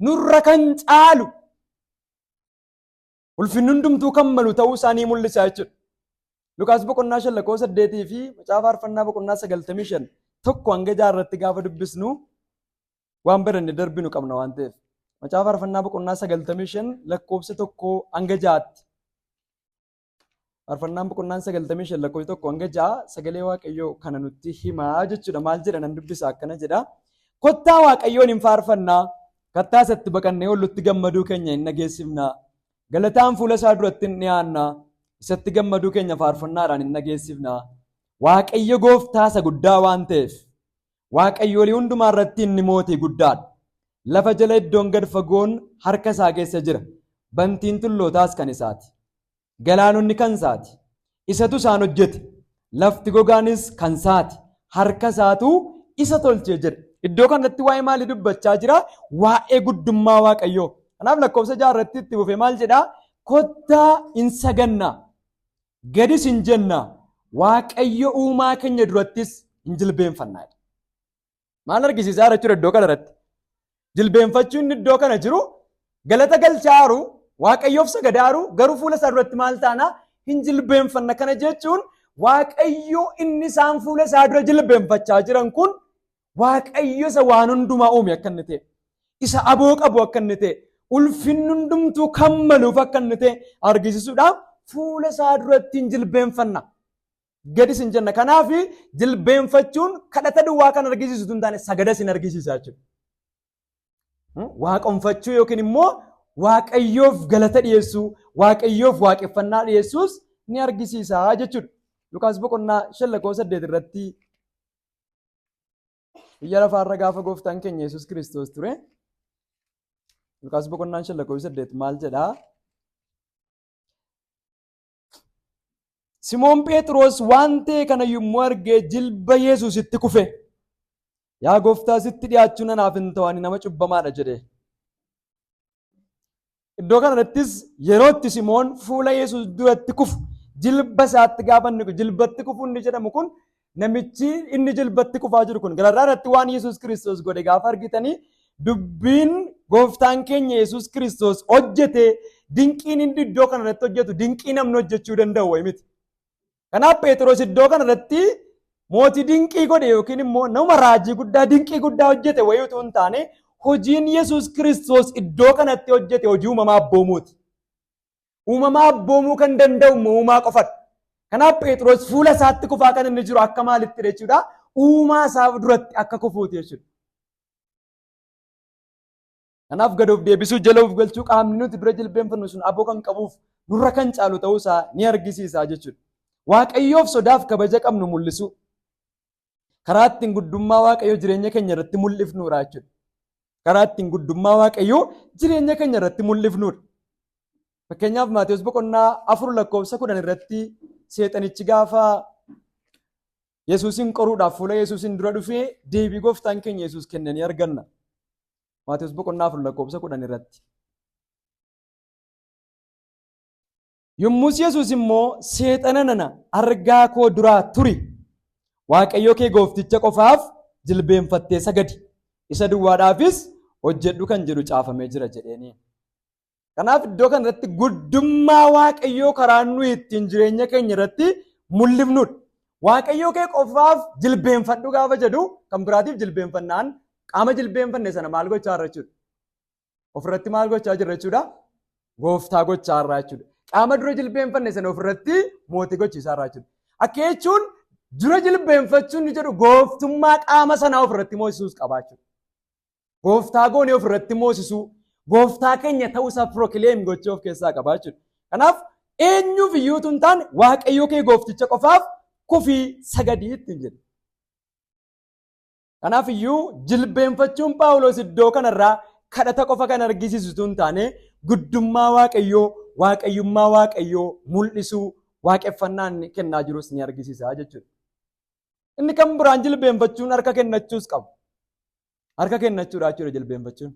[SPEAKER 1] nurra kan caalu, ulfinni hundumtuu kan malu ta'uu isaanii mul'isa jechuudha. Lukaas boqonnaa 5:8 fi macaafa faarfannaa boqonnaa 95 tokko hanga 6 irratti gaafa dubbisnu waan baranne darbinu qabna waan ta'eef. Macaafa faarfannaa boqonnaa 95 lakkoofsa 1 hanga 6tti. Faarfannaan boqonnaan 95 lakkoofsa 1 hanga 6 sagalee Waaqayyoo kana nutti himaa jechuudha. Maal jedha nan dubbisa akkana jedha. Kottaa Waaqayyoon hin faarfannaa, kattaa isatti baqannee hollutti gammaduu keenya hin dhageessifnaa. Galataan fuula isaa duratti hin dhiyaannaa, isatti gammaduu keenya faarfannaadhaan hin dhageessifnaa. Waaqayyo gooftaa isa guddaa waan ta'eef, Waaqayyoolii hundumaa irratti inni mootii guddaadha. Lafa jala iddoon gad fagoon harka isaa keessa jira. Bantiin tullootaas kan isaati. Galaanonni kan isaati. Isatu isaan hojjete. Lafti gogaanis kan isaati. Harka isaatu isa tolchee jedha. Iddoo kanatti waa'ee maalii dubbachaa jira? Waa'ee guddummaa Waaqayyoo. Kanaaf lakkoofsa 6 irratti itti fufee maal jedhaa? Kottaa hin sagannaa, gadis hin jennaa, Waaqayyo uumaa keenya durattis hin jilbeenfannaa. Maal argisiisaa jechuudha iddoo kana irratti? Jilbeenfachuun iddoo kana jiru galata galchaaru, Waaqayyoof sagadaaru, garuu fuula isaa duratti maal taana? Hin jilbeenfanna. Kana jechuun Waaqayyo inni isaan fuula isaa dura jilbeenfachaa jiran kun Waaqayyo isa waan hundumaa uume akka inni ta'e, isa aboo qabu akka inni ta'e, ulfinni hundumtuu kan maluuf akka inni ta'e argisiisuudhaaf fuula isaa duratti hin jilbeenfanna. Gadis hin jenna. Kanaaf jilbeenfachuun kadhata duwwaa kan argisiisu hin taane sagadas hin argisiisaa jechuudha. Waaqonfachuu yookiin immoo Waaqayyoof galata dhiyeessuu, Waaqayyoof waaqeffannaa dhiyeessuus ni argisiisaa jechuudha. Lukaas boqonnaa 5:8 irratti biyya lafaarra gaafa gooftaan keenya Yesuus Kiristoos ture. Lukaas boqonnaa 5:8 maal jedhaa? Simoon Phexros waan ta'e kana yommuu argee jilba Yesuusitti kufe. Yaa gooftaa sitti dhiyaachuun anaaf hin ta'u, ani nama cubbamaadha jedhe. Iddoo kanarrattis yeroo itti Simoon fuula Yesuus duratti kufu jilba isaatti gaafa inni jilbatti kufu inni jedhamu kun namichi inni jilbatti kufaa jiru kun gararraa irratti waan Yesuus Kiristoos godhe gaafa argitanii dubbiin gooftaan keenya Yesuus Kiristoos hojjete dinqiin inni iddoo kanarratti hojjetu dinqii namni hojjechuu danda'u wayi miti. Kanaaf Phexros iddoo kanarratti mootii dinqii godhe yookiin immoo nama raajii guddaa dinqii guddaa hojjete wayii utuu hin taane hojiin Yesuus Kiristoos iddoo kanatti hojjete hojii uumamaa abboomuuti. Uumamaa abboomuu kan danda'u uumaa qofadha. Kanaaf Phexros fuula isaatti kufaa kan inni jiru akka maalitti jechuudha? Uumaa isaaf duratti akka kufuuti jechuudha. Kanaaf gad of deebisuu, jala of galchuu, qaamni nuti dura jilbeenfannu sun aboo kan qabuuf nurra kan caalu ta'uusaa ni argisiisa jechuudha. Waaqayyoof sodaaf kabaja qabnu mul'isu. Karaa ittiin guddummaa Waaqayyoo jireenya keenya irratti mul'ifnuudha jechuudha. Karaa ittiin guddummaa Waaqayyoo jireenya keenya irratti mul'ifnuudha. Fakkeenyaaf Maatewos boqonnaa 4:10 irratti seexanichi gaafa Yesuusin qoruudhaaf fuula Yesuusin dura dhufee deebii gooftaan keenya Yesuus kennanii arganna. Maatewos boqonnaa 4:10 irratti. Yommus Yesuus immoo seexana nana argaa koo duraa turi. Waaqayyo kee goofticha qofaaf jilbeenfattee sagadi. Isa duwwaadhaafis hojjedhu kan jedhu caafamee jira jedheeni. Kanaaf iddoo kanarratti guddummaa Waaqayyoo karaa nuyi ittiin jireenya keenya irratti mul'ifnudha. Waaqayyoo kee qofaaf jilbeenfadhu gaafa jedhu kan biraatiif jilbeenfannaan qaama jilbeenfanne sana maal gochaa jirra jechuudha. Ofirratti maal gochaa jirra jechuudha? Gooftaa gochaa jirra jechuudha. Qaama dura jilbeenfanne sana ofirratti mootii gochiisaa jirra jechuudha. Akka jechuun dura jilbeenfachuun ni jedhu gooftummaa qaama sanaa ofirratti moosisuus qabaachuudha. gooftaa goonee ofirratti moosisuu, gooftaa keenya ta'uusaa proclaim gochuu of keessaa qaba jechuudha. Kanaaf eenyuuf iyyuu tun taane waaqayyo kee goofticha qofaaf kufii sagadii ittiin jedhe. Kanaaf iyyuu jilbeenfachuun Phaawulos iddoo kanarraa kadhata qofa kan argisiisu tun taane guddummaa waaqayyoo, waaqayyummaa waaqayyoo mul'isuu, waaqeffannaan kennaa jirus ni argisiisa jechuudha. Inni kan biraan jilbeenfachuun harka kennachuus qabu. Harka kennachuudha jechuudha jilbeenfachuun.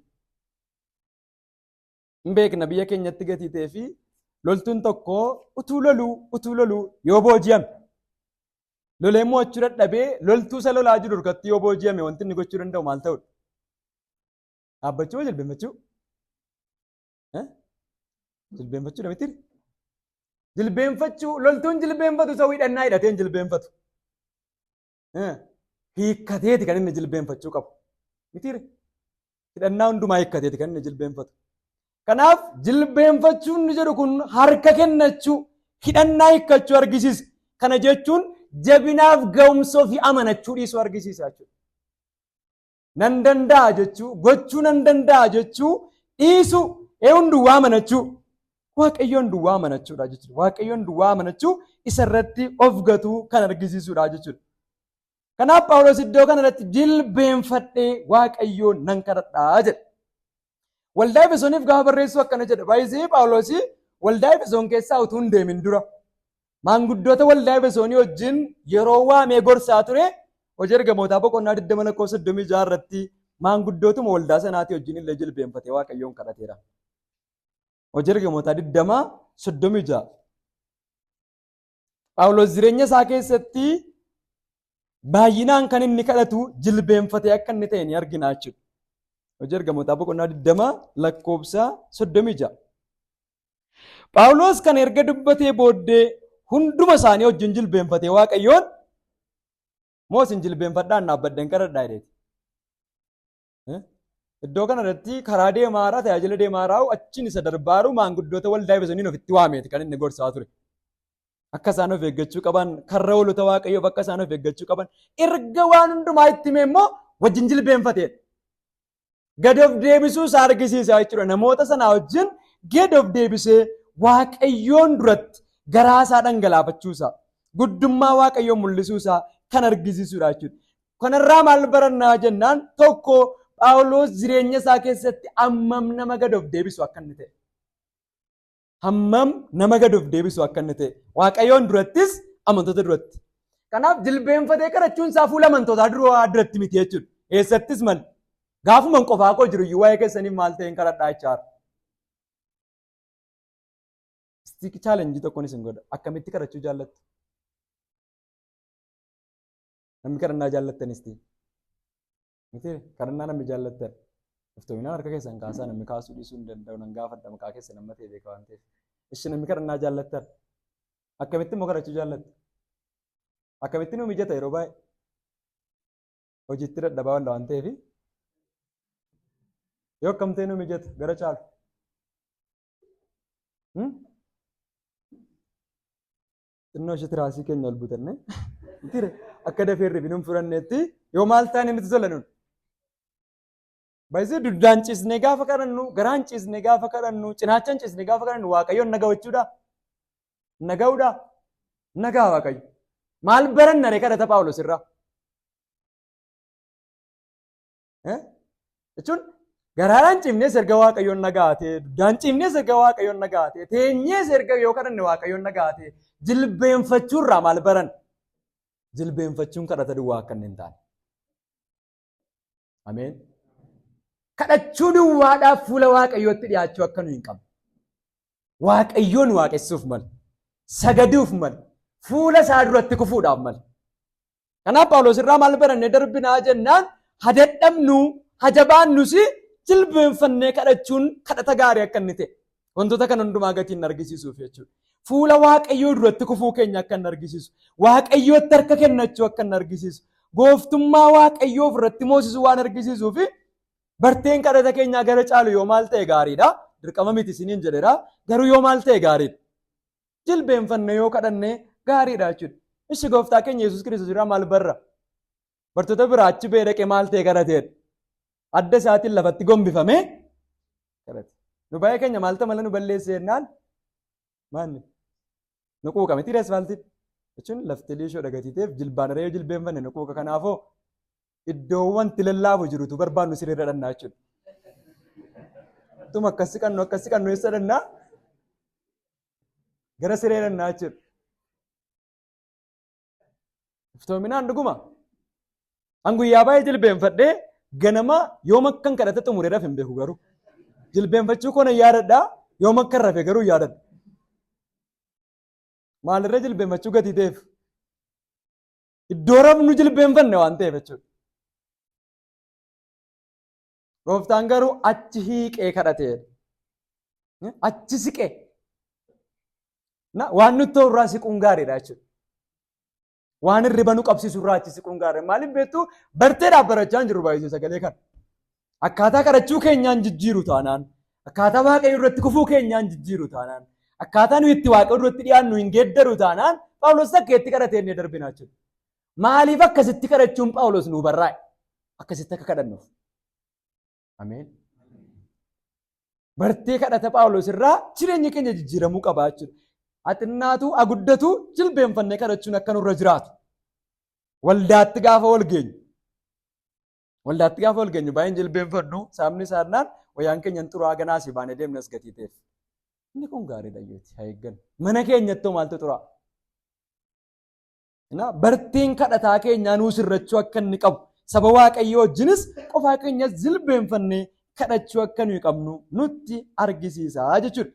[SPEAKER 1] Hin beekna biyya keenyatti gatii ta'ee fi loltuun tokko utuu loluu yoo booji'ame lolee mo'achuu dadhabee loltuu isa lolaa jiru irratti yoo booji'ame wanti inni gochuu danda'u maal ta'udha? Dhaabbachuu moo jilbeenfachuu? Jilbeenfachuudha miti? Jilbeenfachuu loltuun jilbeenfatu isa hidhannaa hidhateen jilbeenfatu. Hiikkateeti kan inni jilbeenfachuu qabu. Miti hidhannaa hundumaa hiikkateeti kan inni jilbeenfatu. Kanaaf jilbeenfachuun ni jedhu kun harka kennachuu, hidhannaa hiikkachuu argisiisa. Kana jechuun jabinaaf ga'umsa ofii amanachuu dhiisuu argisiisa jechuudha. Nan danda'a jechuu, gochuu nan danda'a jechuu dhiisuu, hundumaa amanachuu. Waaqayyoon duwwaa amanachuudha jechuudha. Waaqayyoon duwwaa amanachuu isarratti of gatuu kan argisiisudha jechuudha. Kanaaf Phaawulos iddoo kanarratti jilbeenfadhee waaqayyoon nan kadhadhaa jedha. Waldaa Efesooniif gaafa barreessu akkana jedha. Baay'isee Phaawulos waldaa Efesoon keessaa utuu hin deemin dura maanguddoota waldaa Efesoonii wajjin yeroo waamee gorsaa ture hojii ergamootaa boqonnaa 20:36 irratti maanguddootuma waldaa sanaati wajjin illee jilbeenfatee waaqayyoon kadhateera. Hojii ergamootaa 20:36 Phaawulos jireenya isaa keessatti baay'inaan kan inni kadhatu jilbeenfatee akka inni ta'e ni argina jechuudha. Hojii ergamootaa boqonnaa 20:36 Phaawulos kan erga dubbatee booddee hunduma isaanii wajjin jilbeenfatee waaqayyoon moosin jilbeenfadhaan dhaabbadheen kadhadhaa jedheeti. Iddoo kanarratti karaa deemaaraa tajaajila deemaaraa'u achiin isa darbaaru maanguddoota waldaa Efesooniin ofitti waameeti kan inni gorsaa ture. Akka isaan of eeggachuu qaban, karra hoolota waaqayyoof akka isaan of eeggachuu qaban, erga waan hundumaa itti hime immoo wajjin jilbeenfateedha. Gad of deebisuu isaa argisiisa jechuudha. Namoota sanaa wajjin gad of deebisee waaqayyoon duratti garaa isaa dhangalaafachuusaa, guddummaa waaqayyoon mul'isuusaa kan argisiisudha jechuudha. Kanarraa maal barannaa jennaan tokko Phaawulos jireenya isaa keessatti hammam nama gad of deebisu akka inni ta'e. Hammam nama gad of deebisu akka inni ta'e. Waaqayyoon durattis amantoota duratti. Kanaaf jilbeenfatee kadhachuun isaa fuula amantootaa duratti miti jechuudha. Eessattis mal gaafuma qofaa koo jiru iyyuu waa'ee keessaniif maal ta'een kadhadhaa jechaadha. Istiik chaalenjii tokkoon isin godha. Akkamitti kadhachuu jaallattu? Namni kadhannaa jaallattanis ta'e. Miti kadhannaa namni jaallattan. Iftoominaan harka keessan kaasaa namni kaasuu dhiisuu hin danda'u nan gaafadha maqaa keessa nama ta'e beeka waan ta'eef. Ishi namni kadhannaa jaallattan. Akkamitti immoo kadhachuu jaallattu? Akkamitti nu mijata yeroo baay'ee? Hojiitti dadhabaa walla waan ta'eef. Yoo akkamtee nu mijata gara caalu? Xinnoo ishee tiraasii keenya ol butanne akka dafee rifinuun fudhanneetti yoo maal ta'an nuti tola nuun. Baay'isee duddaan ciisnee gaafa kadhannu, garaan ciisnee gaafa kadhannu, cinaachaan ciisnee gaafa kadhannu waaqayyoon nagahuudha. Nagahuudha. Nagaa waaqayyo. Maal baranna ree kadhata Phaawulos irraa? Jechuun garaadhaan ciifnees erga waaqayyoon nagaatee, duddaan ciifnees erga waaqayyoon nagaatee, teenyees erga yoo kadhanne waaqayyoon nagaatee, jilbeenfachuurraa maal baran? Jilbeenfachuun kadhata duwwaa akka hin taane. Ameen. Kadhachuu duwwaadhaaf fuula waaqayyootti dhiyaachuu akka nu hin qabne. Waaqayyoon waaqessuuf mala. Sagaduuf mala. Fuula isaa duratti kufuudhaaf mala. Kanaaf Phaawulos irraa maal barannee darbinaa jennaan hadadhabnu, hajabaannus jilbeenfannee kadhachuun kadhata gaarii akka inni ta'e. Wantoota kan hundumaa gatiin argisiisuuf jechuudha. Fuula waaqayyoo duratti kufuu keenya akka inni argisiisu. Waaqayyootti harka kennachuu akka inni argisiisu. Gooftummaa waaqayyoo ofirratti moosisuu waan argisiisuuf barteen kadhata keenyaa gara caalu yoo maal ta'e gaariidha. Dirqama miti isiniin jedheera. Garuu yoo maal ta'e gaariidha. Jilbeenfannee yoo kadhanne gaariidha jechuudha. Ishi gooftaa keenya Yesuus Kiristoos irraa maal barra? Bartoota biraa achi ba'ee dhaqee maal ta'e kadhateedha? adda isaatiin lafatti gombifamee kadhate. Nu baay'ee keenya maalta malee nu balleesse jennaan maanni nu quuqa miti asfaaltii jechuun lafti liishoo dhagatiteef jilbaan reeyoo jilbeenfanne nu quuqa kanaafoo iddoowwan tilallaafu jirutu barbaannu sirriirra dhannaa jechuudha. Tuma akkasi qannu eessa dhannaa gara siree dhannaa jechuudha. Iftoominaan dhuguma. An guyyaa baay'ee jilbeenfadhee ganama yoom akkan kadhate xumureedhaaf hin beeku garuu. Jilbeenfachuu koona yaadadhaa yoom akkan rafe garuu yaadadha. Maalirra jilbeenfachuu gatii ta'eef iddoo rafnu jilbeenfanne waan ta'eef jechuudha. Gooftaan garuu achi hiiqee kadhateedha. Achi siqee. Waan nuti ta'u irraa siquun gaariidha jechuudha. Waan hirriba nu qabsiisu irraa achi siquun gaariidha. Maaliif beektuu barteedhaaf barachaa hin jirru baay'isee sagalee kana. Akkaataa kadhachuu keenyaan jijjiiru taanaan, akkaataa waaqayyo irratti kufuu keenyaan jijjiiru taanaan, akkaataa nuyi itti waaqayyo irratti dhiyaannu hin geeddaru taanaan Phaawulos akka itti kadhatee inni darbinaa jechuudha. Maaliif akkasitti kadhachuun Phaawulos nuu barraa'e? Akkasitti akka kadhannuuf. Ameen. Bartee kadhata Phaawulos irraa jireenya keenya jijjiiramuu qabaa jechuudha. Xinnaatu aguddatu jilbeenfannee kadhachuun akka nurra jiraatu. Waldaatti gaafa wal geenyu baay'een jilbeenfannu saamni saarnaan wayyaan keenyan xuraa ganaasii baanee deemnas gatii ta'eef. Inni kun gaariidha yooti haa eeggannu. Mana keenyattoo maaltu xuraa? Barteen kadhataa keenyaa nuu sirrachuu akka inni qabu saba waaqayyoo wajjinis qofaa keenya jilbeenfannee kadhachuu akka nuyi qabnu nutti argisiisa jechuudha.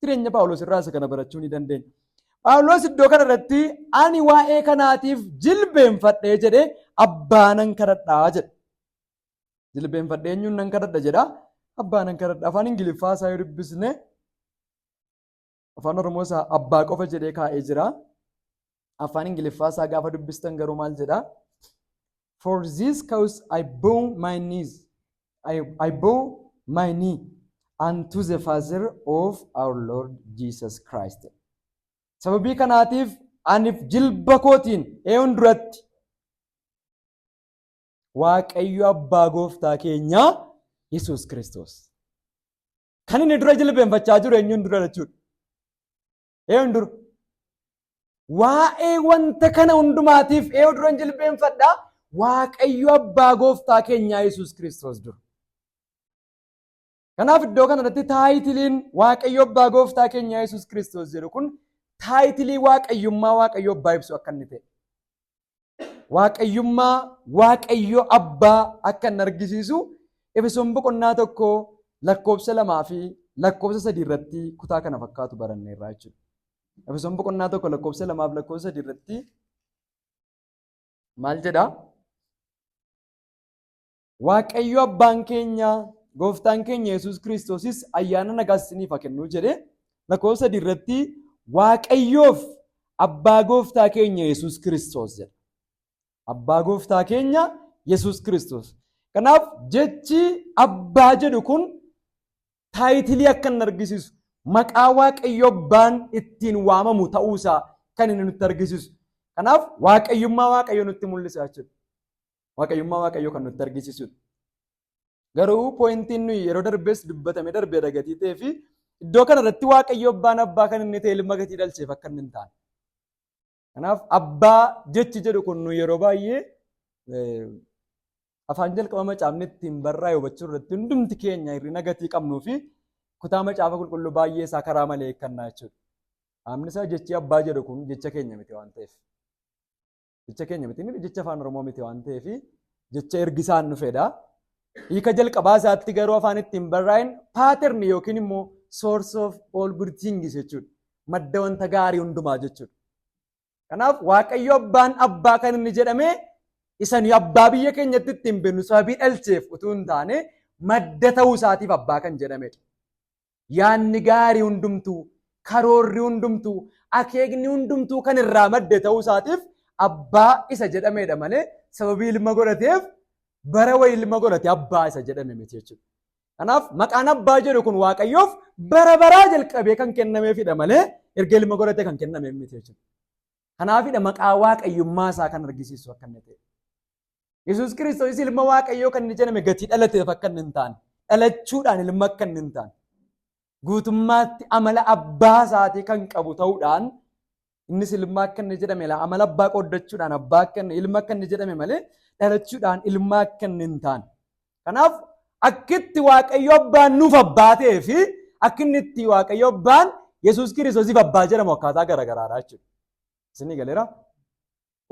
[SPEAKER 1] Jireenya Phaawulos irraa isa kana barachuu ni dandeenya. Phaawulos iddoo kana irratti ani waa'ee kanaatiif jilbeenfadhee jedhee abbaa nan kadhadhaa jedha. Jilbeenfadhee eenyuun nan kadhadha jedha abbaa nan kadhadha. Afaan Ingiliffaa isaa yoo dubbisne afaan Oromoo isaa abbaa qofa jedhee kaa'ee jira. Afaan Ingiliffaa isaa gaafa dubbistan garuu maal jedha? For this cause I bow my knees. I bow my knee unto the Father of our Lord Jesus Christ. Sababii kanaatiif aniif jilba kootiin eeyoon duratti Waaqayyo abbaa gooftaa keenyaa Yesuus Kiristoos. Kan inni dura jilbeenfachaa jiru eenyuun dura jechuudha. Eeyoon dura. Waa'ee wanta kana hundumaatiif eeyoo dura jilbeenfadhaa Waaqayyo abbaa gooftaa keenyaa Yesuus Kiristoos dura. Kanaaf iddoo kanarratti taayitiliin Waaqayyo abbaa gooftaa keenyaa Yesuus Kiristoos jedhu kun taayitilii waaqayyummaa Waaqayyo abbaa ibsu akka inni ta'e. Waaqayyummaa Waaqayyo abbaa akka inni argisiisu Efesoon boqonnaa 1 lakkoofsa 2 fi lakkoofsa 3 irratti kutaa kana fakkaatu baranneerra jechuudha. Efesoon boqonnaa 1 lakkoofsa 2 fi lakkoofsa 3 irratti maal jedhaa? Waaqayyo abbaan keenya gooftaan keenya Yesuus Kiristoosis ayyaana nagaa isiniif haa kennu jedhee lakkoofsa 3 irratti Waaqayyoof abbaa gooftaa keenya Yesuus Kiristoos jedha. Abbaa gooftaa keenya Yesuus Kiristoos. Kanaaf jechi abbaa jedhu kun taayitilii akka inni argisiisu maqaa Waaqayyo abbaan ittiin waamamu ta'uusaa kan inni nutti argisiisu. Kanaaf waaqayyummaa Waaqayyo nutti mul'isa jechuudha. Waaqayyummaa Waaqayyo kan nutti argisiisudha. Garuu poointiin nuyi yeroo darbees dubbatame darbee gatii ta'ee fi iddoo kanarratti Waaqayyo abbaan abbaa kan inni ta'e ilma gatii dhalcheef akka inni hin taane. Kanaaf abbaa jechi jedhu kun nuyi yeroo baay'ee afaan jalqaba macaafni ittiin barraa'e hubachuu irratti hundumti keenya hir'ina gatii qabnuu fi kutaa macaafa qulqulluu baay'ee isaa karaa malee eeggannaa jechuudha. Amni isaa jechi abbaa jedhu kun jecha keenya miti waan ta'eef. Jecha keenya miti jecha afaan Oromoo miti waan ta'eef jecha ergisaan dhufedha. Hiika jalqabaa isaatti garuu afaan ittiin barraa'een paaterni yookiin immoo source of all good things jechuudha. Madda wanta gaarii hundumaa jechuudha. Kanaaf Waaqayyo abbaan abbaa kan inni jedhame isanii abbaa biyya keenyatti ittiin beeknu sababii dhalcheef utuu hin taane madda ta'uu isaatiif abbaa kan jedhamedha. Yaanni gaarii hundumtuu, karoorri hundumtuu, akeekni hundumtuu kan irraa madde ta'uu isaatiif abbaa isa jedhamedha malee sababii ilma godhateef bara wayii ilma godhate abbaa isa jedhame miti jechuudha. Kanaaf maqaan abbaa jedhu kun Waaqayyoof bara baraa jalqabee kan kennameefidha malee erga ilma godhate kan kennameef miti jechuudha. Kanaafidha maqaa waaqayyummaa isaa kan argisiisu akka inni ta'e. Yesuus Kiristoos ilma Waaqayyoo kan inni jedhame gatii dhalateef akka inni hin taane, dhalachuudhaan ilma akka inni hin taane, guutummaatti amala abbaa isaatii kan qabu ta'uudhaan innis ilma akka inni jedhame amala abbaa qooddachuudhaan abbaa akka inni ilma akka inni jedhame malee dhalachuudhaan ilma akka inni hin taane. Kanaaf akkitti Waaqayyo abbaan nuuf abbaa ta'ee fi akkinni itti Waaqayyo abbaan Yesuus Kiristoosiif abbaa jedhamu akkaataa garaagaraadha jechuudha. Isinii galeera?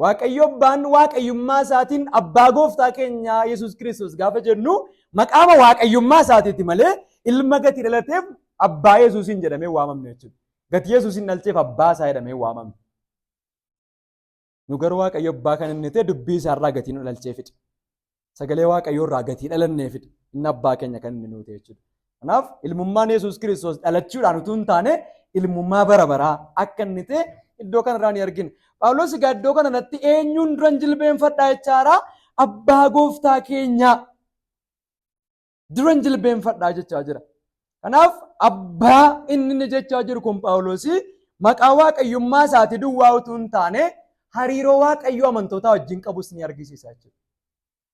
[SPEAKER 1] Waaqayyo abbaan waaqayyummaa isaatiin abbaa gooftaa keenyaa Yesuus Kiristoos gaafa jennu maqaama waaqayyummaa isaatiiti malee ilma gatii dhalateef abbaa Yesuusiin jedhamee waamamne jechuudha. Gatii Yesuusiin dhalcheef abbaa isaa jedhamee waamamne. Nu garuu Waaqayyo abbaa kan inni ta'e dubbii isaarraa gatii nu dhalcheefidha. Sagalee Waaqayyoo irraa gatii dhalanneefidha. Inni abbaa keenya kan inni nuti jechuudha. Kanaaf ilmummaan Yesuus Kiristoos dhalachuudhaan utuu hin taane ilmummaa bara baraa akka inni ta'e iddoo kanarraa ni argina. Phaawulos egaa iddoo kanatti eenyuun duran jilbeenfadhaa jechaadha? Abbaa gooftaa keenyaa duran jilbeenfadhaa jechaa jira. Kanaaf abbaa inni jechaa jiru kun Phaawulos maqaa waaqayyummaa isaatii duwwaa utuu hin taane hariiroo waaqayyoo amantootaa wajjin qabus ni argisiisa jechuudha.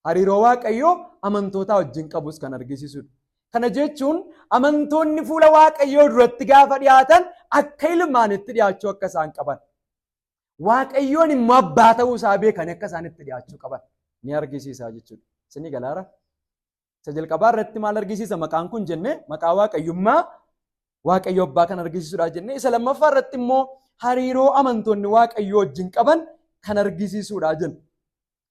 [SPEAKER 1] Hariiroo waaqayyoo amantootaa wajjin qabus kan argisiisudha. Kana jechuun amantoonni fuula waaqayyoo duratti gaafa dhiyaatan akka ilmaanitti dhiyaachuu akka isaan qaban. Waaqayyoon immoo abbaa ta'uu isaa beekanii akka isaan itti dhiyaachuu qaban ni argisiisa jechuudha. Isinii galaara? Isa jalqabaa irratti maal argisiisa? Maqaan kun jennee maqaa waaqayyummaa waaqayyo abbaa kan argisiisudha jennee. Isa lammaffaa irratti immoo hariiroo amantoonni waaqayyoo wajjin qaban kan argisiisudha jenna.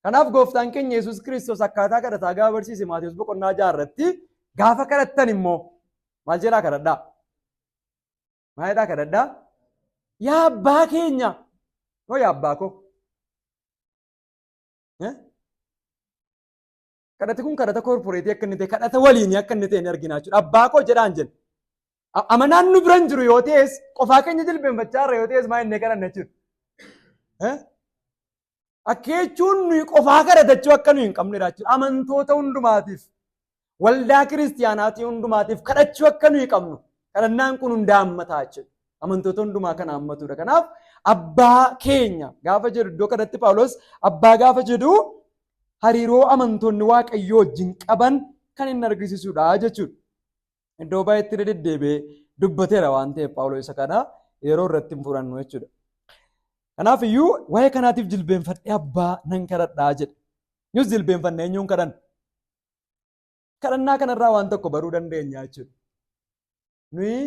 [SPEAKER 1] Kanaaf gooftaan keenya Yesuus Kiristoos akkaataa kadhataa gaafa barsiise Maatewos boqonnaa 6 irratti gaafa kadhattan immoo maal jedhaa kadhadhaa? Maal jedhaa kadhadhaa? Yaa abbaa keenya! Yaa abbaa koo! Kadhati kun kadhata koorporeetii akka inni ta'e, kadhata waliinii akka inni ta'e ni argina jechuudha. Abbaa koo jedhaan jenna. Amanaan nu biran jiru yoo ta'es, qofaa keenya jilbeenfachaa irra yoo ta'es maa inni kadhanna jechuudha. Akka jechuun nuyi qofaa kadhatachuu akka nuyi hin qabnedha jechuudha. Amantoota hundumaatiif, waldaa kiristiyaanaatii hundumaatiif kadhachuu akka nuyi qabnu. Kadhannaan kun hundaa hammataa jechuudha. Amantoota hundumaa kana hammatudha. Kanaaf abbaa keenya gaafa jedhu iddoo kanatti Phaawulos abbaa gaafa jedhu hariiroo amantoonni waaqayyoo wajjin qaban kan inni argisiisudha jechuudha. Iddoo baay'eetti deddeebi'ee dubbateera waan ta'eef Phaawulos isa kana yeroo irratti hin furannu jechuudha. Kanaaf iyyuu waa'ee kanaatiif jilbeenfadhee abbaa nan kadhadhaa jedha. Nus jilbeenfannee eenyuun kadhanna? Kadhannaa kanarraa waan tokko baruu dandeenya jechuudha. Nuyi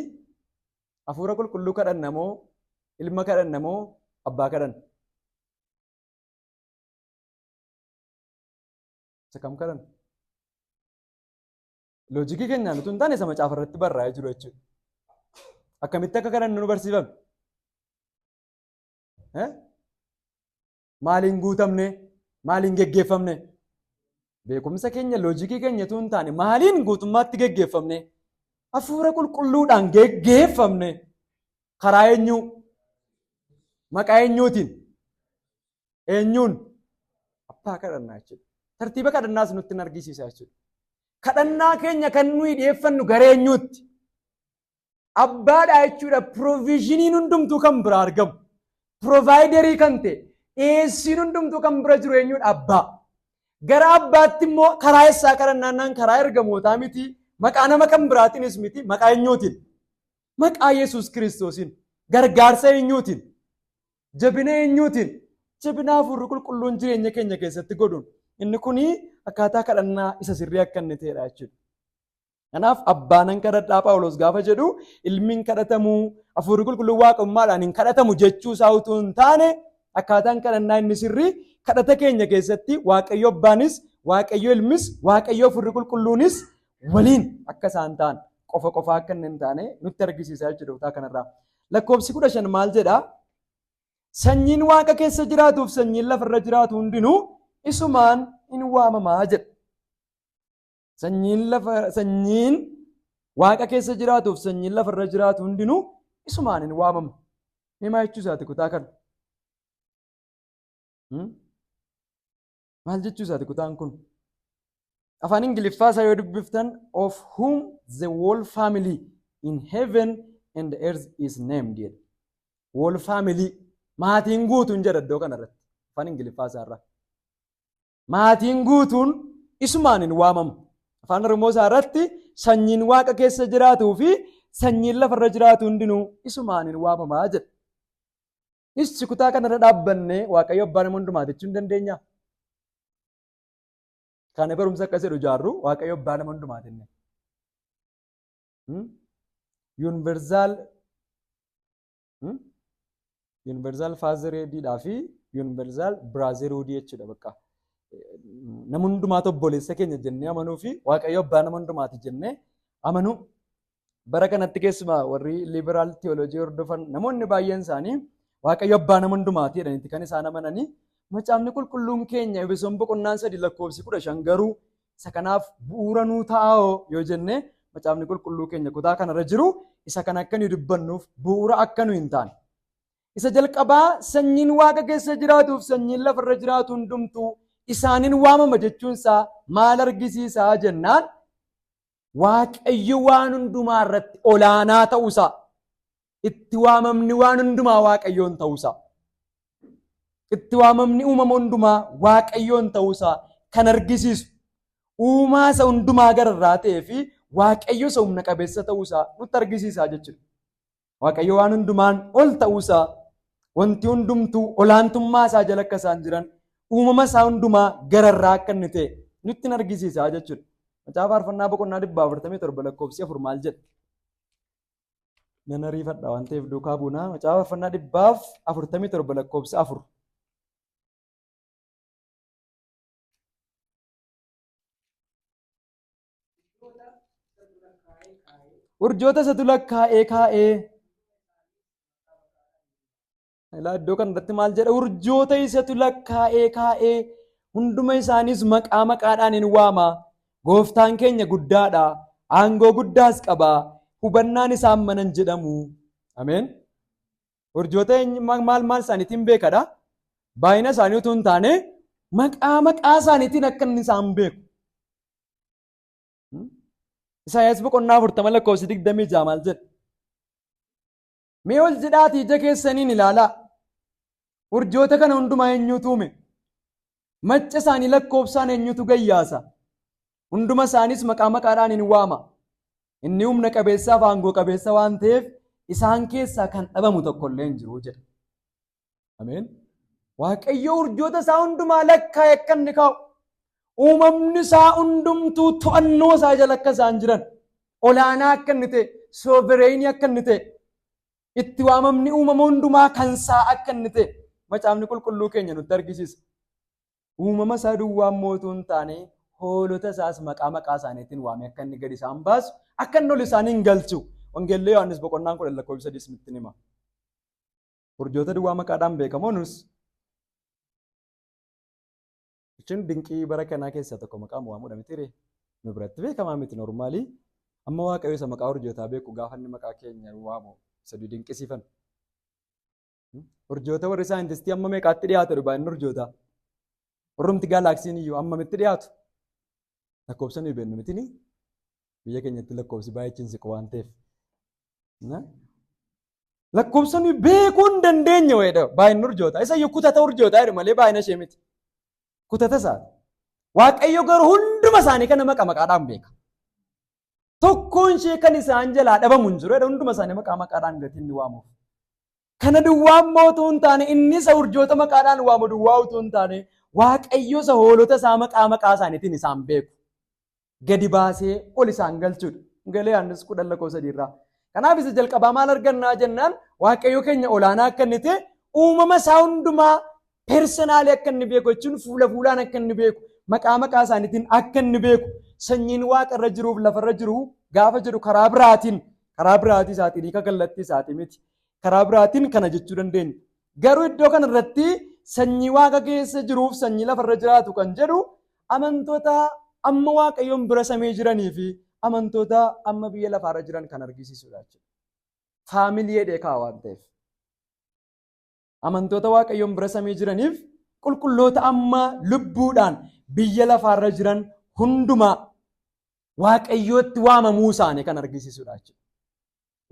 [SPEAKER 1] hafuura qulqulluu kadhanna moo ilma kadhanna moo abbaa kadhanna? Isa kam kadhanna? Loojikii keenyaan utuu hin taane isa macaafa irratti barraa'ee jiru jechuudha. Akkamitti akka kadhannu nu barsiifame? Maaliin guutamne? Maaliin geggeeffamne? Beekumsa keenya loojikii keenya utuu hin taane maaliin guutummaatti geggeeffamne? Hafuura qulqulluudhaan geggeeffamne. Karaa eenyuu? Maqaa eenyuutiin? Eenyuun? Abbaa kadhannaa jechuudha. Tartiiba kadhannaas nutti argisiisa jechuudha. Kadhannaa keenya kan nuyi dhiyeeffannu gara eenyuutti? Abbaadha jechuudha. Proviiziniin hundumtuu kan bira argamu. Provaayiderii kan ta'e dhiyeessiin hundumtuu kan bira jiru eenyuudha? Abbaa. Gara abbaatti immoo karaa eessaa kadhannaannaan karaa ergamootaa miti. Maqaa nama kan biraatiinis miti. Maqaa eenyuutiin? Maqaa Yesuus Kiristoosiin. Gargaarsa eenyuutiin? Jabina eenyuutiin? Jabina hafuurri qulqulluun jireenya keenya keessatti godhuun. Inni kuni akkaataa kadhannaa isa sirrii akka inni ta'edha jechuudha. Kanaaf abbaa nan kadhadhaa Phaawulos gaafa jedhu ilmiin kadhatamuu hafuurri qulqulluun waaqummaadhaan hin kadhatamu jechuu isaa utuu hin taane akkaataan kadhannaa inni sirrii kadhata keenya keessatti Waaqayyo abbaanis Waaqayyo ilmis Waaqayyo hafuurri qulqulluunis waliin akka isaan ta'an qofa akka hin taane nutti argisiisa jechuudha kutaa kanarraa. Lakkoofsi 15 maal jedhaa? Sanyiin Waaqa keessa jiraatuuf sanyiin lafarra jiraatu hundinuu isumaan in waamamaa jedha. Sanyiin Waaqa keessa jiraatuuf sanyiin lafarra jiraatu hundinuu isumaan in waamama. Himaa jechuu isaati kutaa kana. Maal jechuu isaati kutaan kun? Afaan Ingiliffaa isaa yoo dubbiftan of whom the whole family in heaven and earth is named jedha. Whole family maatiin guutuun jedha iddoo kanarratti afaan Ingiliffaa isaarraa. maatiin guutuun isumaan hin waamamu. Afaan Oromoo isaa irratti sanyiin waaqa keessa jiraatuu fi sanyiin lafarra jiraatu hundinuu isumaan hin waamamaa jedha. Ichi kutaa kanarra dhaabbannee Waaqayyo abbaa nama hundumaa jechuu hin dandeenya. Kana barumsa akkas jedhu jaarru Waaqayyo abbaa nama hundumaa jenne. Yuunivarsaal faazereediidhaa fi yuunivarsaal biraazeruudii jechuudha bakka. Nama hundumaatu obboleessa keenya jennee amanuu fi Waaqayyo abbaa nama hundumaati jennee amanuu. Bara kanatti keessumaa warri liberaal teoloojii hordofan namoonni baay'een isaanii Waaqayyo abbaa nama hundumaati jedhaniiti kan isaan amananii. Macaafni qulqulluun keenya Efesoon boqonnaan 3:15 garuu isa kanaaf bu'uura nuu ta'aa yoo jennee macaafni qulqulluu keenya kutaa kanarra jiru isa kana akka nu dubbannuuf bu'uura akka nu hin taane. Isa jalqabaa sanyiin waaqa keessa jiraatuuf sanyiin lafarra jiraatu hundumtuu isaaniin waamama jechuunsaa maal argisiisaa jennaan Waaqayyo waan hundumaa irratti olaanaa ta'uusaa itti waamamni waan hundumaa Waaqayyoon ta'uusaa itti waamamni uumama hundumaa Waaqayyoon ta'uusaa kan argisiisu uumaa isa hundumaa gararraa ta'ee fi Waaqayyo isa humna qabeessa ta'uusaa nutti argisiisaa jechuudha. Waaqayyo waan hundumaan ol ta'uusaa wanti hundumtuu olaantummaa isaa jala akka isaan jiran uumama isaa hundumaa gararraa akka inni ta'e nutti argisiisaa jechuudha. Macaafa faarfannaa boqonnaa 447 maal jedha? Nan ariifadha waan ta'eef duukaa buunaa. Macaafa faarfannaa 447 urjoota isatu lakkaa'ee kaa'ee. Iddoo kanarratti maal jedha? Urjoota isatu lakkaa'ee kaa'ee hunduma isaaniis maqaa maqaadhaan hin waama. Gooftaan keenya guddaadha. Aangoo guddaas qaba. Hubannaan isaan manan jedhamu. Ameen. Urjoota maal isaaniitiin beekadha? Baay'ina isaanii utuu hin taane maqaa maqaa isaaniitiin akka inni isaan beeku. Isaayaas boqonnaa 40:26 maal jedha? Mee ol jedhaatii ija keessaniin ilaalaa. Urjoota kana hundumaa eenyutu uume? Macca isaanii lakkoofsaan eenyutu gayyaasa? Hunduma isaaniis maqaa maqaadhaan hin waama. Inni humna qabeessaaf aangoo qabeessa waan ta'eef isaan keessaa kan dhabamu tokko illee hin jiru jedha. Ameen. Waaqayyo urjoota isaa hundumaa lakkaa'ee akka inni kaa'u. Uumamni isaa hundumtuu to'annoo isaa jala akka isaan jiran. Olaanaa akka inni ta'e, soovereenii akka inni ta'e, itti waamamni uumama hundumaa kan isaa akka inni ta'e macaafni qulqulluu keenya nutti argisiisa. Uumama isaa duwwaan mootuu hin taane hoolota isaas maqaa maqaa isaaniitiin waamee akka inni gadi isaan baasu akka inni ol isaanii hin galchu. Wangeellee Yohaannis boqonnaan 10:3 nutti hima. Urjoota duwwaa maqaadhaan beekamoonus jechuun dinqii bara kanaa keessaa tokko maqaan waamuudha miti nu biratti beekamaa miti normaalii. Amma Waaqayyo isa maqaa urjootaa beeku gaafa inni maqaa keenya waamu sadii dinqisiifan. Urjoota warri saayintistii amma meeqaatti dhiyaatu baay'inni urjootaa? Warrumti gaalaksiin iyyuu ammamitti dhiyaatu? Lakkoofsa nuyi beeknu miti biyya keenyatti lakkoofsi baay'ee siqu waan ta'eef. Lakkoofsa nuyi beekuu hin dandeenye wayiidha baay'inni urjootaa. Isa iyyuu kutata urjootaa jedhu malee baay'ina ishee miti. Kutata isaati. Waaqayyo garuu hunduma isaanii kana maqaadhaan beeka. Tokkoon ishee kan isaan jalaa dhabamu hin jiru. Hunduma isaanii maqaadhaan gatii inni waamuuf. Kana duwwaan mootuu hin taane inni isa urjoota maqaadhaan waamu duwwaa utuu hin taane Waaqayyo isa hoolota isaa maqaa isaaniitiin isaan beeku. Gadi baasee ol isaan galchuudha. Galee Yohaannis 10:3 Kanaaf isa jalqabaa maal argannaa jennaan Waaqayyo keenya olaanaa akka inni ta'e uumama isaa hundumaa personaalii akka inni beeku jechuun fuulaan akka inni beeku maqaa isaaniitiin akka inni beeku sanyiin waaqa irra jiruuf lafarra jiru gaafa jedhu karaa biraatii isaatiin hiika kallattii isaatii miti. Karaa biraatiin kana jechuu dandeenya. Garuu iddoo kanarratti sanyii waaqa keessa jiruuf sanyii lafarra jiraatu kan jedhu amantoota amma Waaqayyoon bira samii jiranii fi amantoota amma biyya lafaarra jiran kan argisiisudha jechuudha. Faamilii dheekaa waan ta'eef. Amantoota Waaqayyoon bira samii jiraniif qulqulloota amma lubbuudhaan biyya lafaarra jiran hundumaa Waaqayyootti waamamuu isaanii kan argisiisudha jechuudha.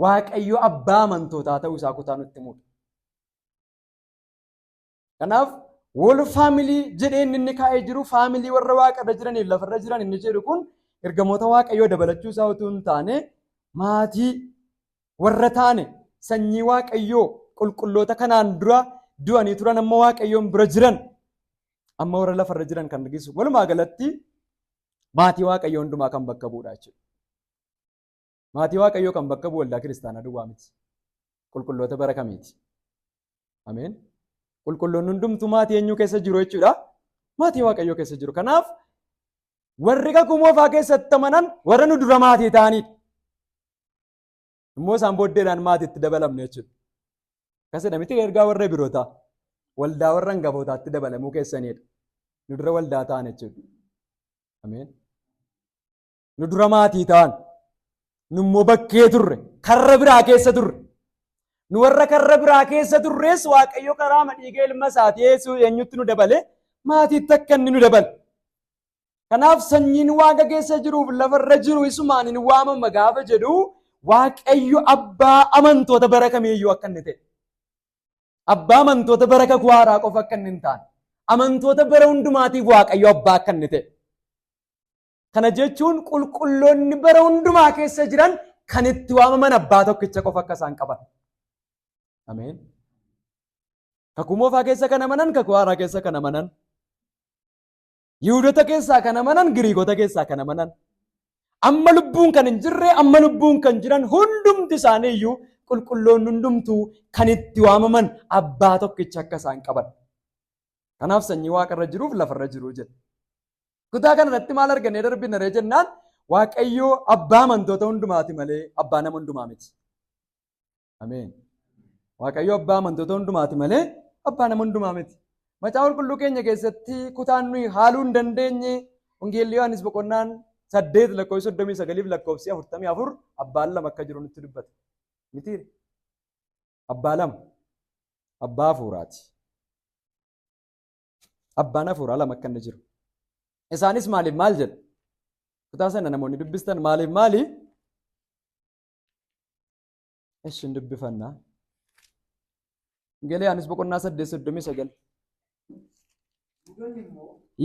[SPEAKER 1] Waaqayyo abbaa amantootaa ta'uu isaa kutaa nutti himudha. Kanaaf wal faamilii jedheen inni kaa'ee jiru faamilii warra waaqarra jiraniif lafarra jiran inni jedhu kun ergamoota waaqayyoo dabalachuu isaa utuu hin taane maatii warra taane sanyii waaqayyoo qulqulloota kanaan dura du'anii turan amma waaqayyoon bira jiran amma warra lafarra jiran kan argisu. Walumaa galatti maatii waaqayyoo hundumaa kan bakka bu'udha jechuudha. Maatii waaqayyoo kan bakka bu'u waldaa kiristaanaa duwwaa miti. Qulqulloota bara kamiiti. Ameen. Qulqulloonni hundumtuu maatii eenyuu keessa jiru jechuudha. Maatii waaqayyoo keessa jiru. Kanaaf warri kakuu moofaa keessatti amanan warra nu dura maatii ta'anidha. Immoo isaan booddeedhaan maatiitti dabalamne jechuudha. Akkasii miti ergaa warra birootaa waldaa warra hangafootaatti dabalamuu keessanidha. Nu dura waldaa ta'an jechuudha. Ameen. Nu dura maatii ta'an. Nu immoo bakkee turre karra biraa keessa turre. Nu warra karra biraa keessa turres waaqayyo karaa dhiiga ilma isaatii Yesuus eenyutti nu dabale maatiitti akka inni nu dabale. Kanaaf sanyiin waaqa keessa jiruuf lafarra jiru isumaan hin waamama gaafa jedhu waaqayyo abbaa amantoota bara kamiiyyuu akka inni ta'e. Abbaa amantoota bara kakuu haaraa qofa akka inni hin taane. Amantoota bara hundumaatiif waaqayyo abbaa akka inni ta'e. Kana jechuun qulqulloonni bara hundumaa keessa jiran kan itti waamaman abbaa tokkicha qofa akka isaan qaban. Ameen. Kakuu moofaa keessa kan amanan, kakuu haaraa keessa kan amanan, Yihudoota keessaa kan amanan, Giriikota keessaa kan amanan, amma lubbuun kan hin jirre, amma lubbuun kan jiran hundumti isaanii iyyuu qulqulloonni hundumtuu kan itti waamaman abbaa tokkicha akka isaan qaban. Kanaaf sanyii waaqarra jiruuf lafarra jiru jedha. Kutaa kanarratti maal argannee darbinaree jennaan waaqayyoo abbaa amantoota hundumaati malee abbaa nama hundumaa miti. Ameen. Waaqayyoo abbaa amantoota hundumaati malee abbaa nama hundumaa miti. Macaafa qulqulluu keenya keessatti kutaan nuyi haaluu hin dandeenye Wangeelli Yohaannis boqonnaan 8 lakkoofsa 39 fi lakkoofsi 44 abbaan lama akka jiru nutti dubbata. Miti abbaa lama abbaa hafuuraati. Abbaan hafuuraa lama akka inni jiru. Isaanis maaliif maal jedhu? Kutaa sana namoonni dubbistan maaliif maali? Ishin dubbifannaa. Wangeelli Yohaannis boqonnaa 8:39.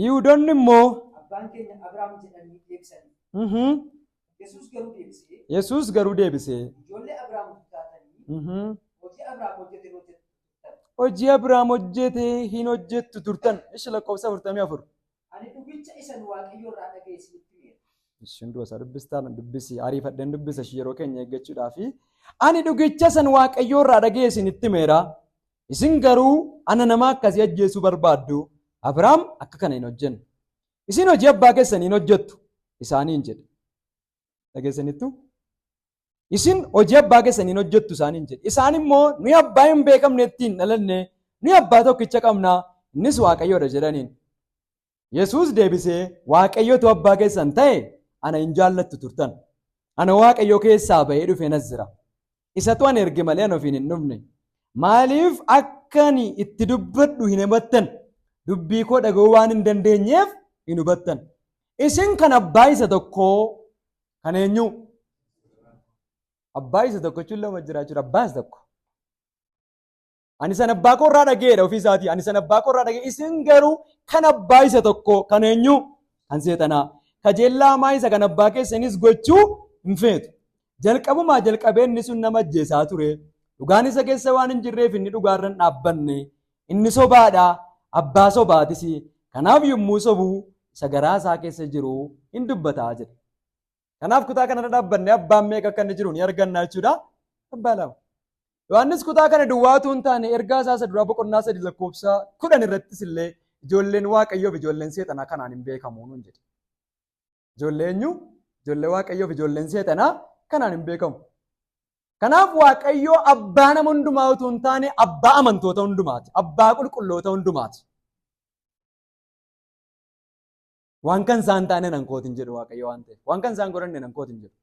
[SPEAKER 1] Yihudoonni immoo
[SPEAKER 2] abbaan keenya Abrahaam jedhanii deebisanii.
[SPEAKER 1] Yesuus garuu deebisee
[SPEAKER 2] Ijoollee Abrahaam taatanii hojii Abrahaam hojjete
[SPEAKER 1] hojii Abrahaam hojjete hin hojjettu turtan. Ishi lakkoofsa 44.
[SPEAKER 2] Ani dubbicha isan waaqayyo irraa dhageessinitti meera.
[SPEAKER 1] Ishin duusa dubbistaan dubbisi ariifadheen dubbisa yeroo keenya eeggachuudhaafi. Ani dubbicha isan waaqayyo irraa dhageessinitti meera. Isin garuu ana nama akkasii ajjeesuu barbaaddu. Abrahaam akka kana hin hojjenne. Isin hojii abbaa keessanii hin hojjettu isaaniin jedhe. Dhageessanittu? Isin hojii abbaa keessanii hin hojjettu isaaniin jedhe. Isaan immoo nuyi abbaa hin beekamne ittiin dhalanne nuyi abbaa tokkicha qabna innis waaqayyoodha jedhaniin. Yesuus deebisee waaqayyotu abbaa keessan ta'e ana hin jaallattu turtan. Ana waaqayyo keessaa bahee dhufe nas jira. Isatu ana erge malee ana ofiin hin dhufne. Maaliif akkani itti dubbadhu hin hubattan? Dubbii koo dhaga'uu waan hin dandeenyeef hin hubattan. Isin kan abbaa isa tokkoo kan eenyu? Abbaa isa tokko jechuun lama jiraachuudha. Abbaa isa tokko. Ani san abbaa koo irraa dhaga'eedha ofii isaatii. Ani san abbaa koo irraa dhaga'e. Isin garuu kan abbaa isa tokko kan eenyu? Kan seexanaa. Kajeellaa hamaa isa kan abbaa keessanis gochuu hin feetu. Jalqabumaa jalqabee inni sun nama ajjeesaa ture. Dhugaan isa keessa waan hin jirreef inni dhugaarra hin dhaabbanne. Inni sobaadha. Abbaa sobaatis. Kanaaf yommuu sobuu isa garaa isaa keessa jiru hin dubbataa jedha. Kanaaf kutaa kanarra dhaabbanne abbaan meeqa akka inni jiru ni arganna jechuudha. Abbaa lama. Yohaannis kutaa kana duwwaatu hin taane ergaa isaa isa duraa boqonnaa 3 lakkoofsa 10 irrattis illee ijoolleen waaqayyoof ijoolleen seexanaa kanaan hin beekamu nuun jedhe. Ijoollee eenyu? Ijoollee waaqayyoof ijoolleen seexanaa kanaan hin beekamu. Kanaaf waaqayyoo abbaa nama hundumaa utuu hin taane abbaa amantoota hundumaati. Abbaa qulqulloota hundumaati. Waan kan isaan taane nan kootin jedhu waaqayyo waan ta'eef. Waan kan isaan godhanne nan kootin jedhu.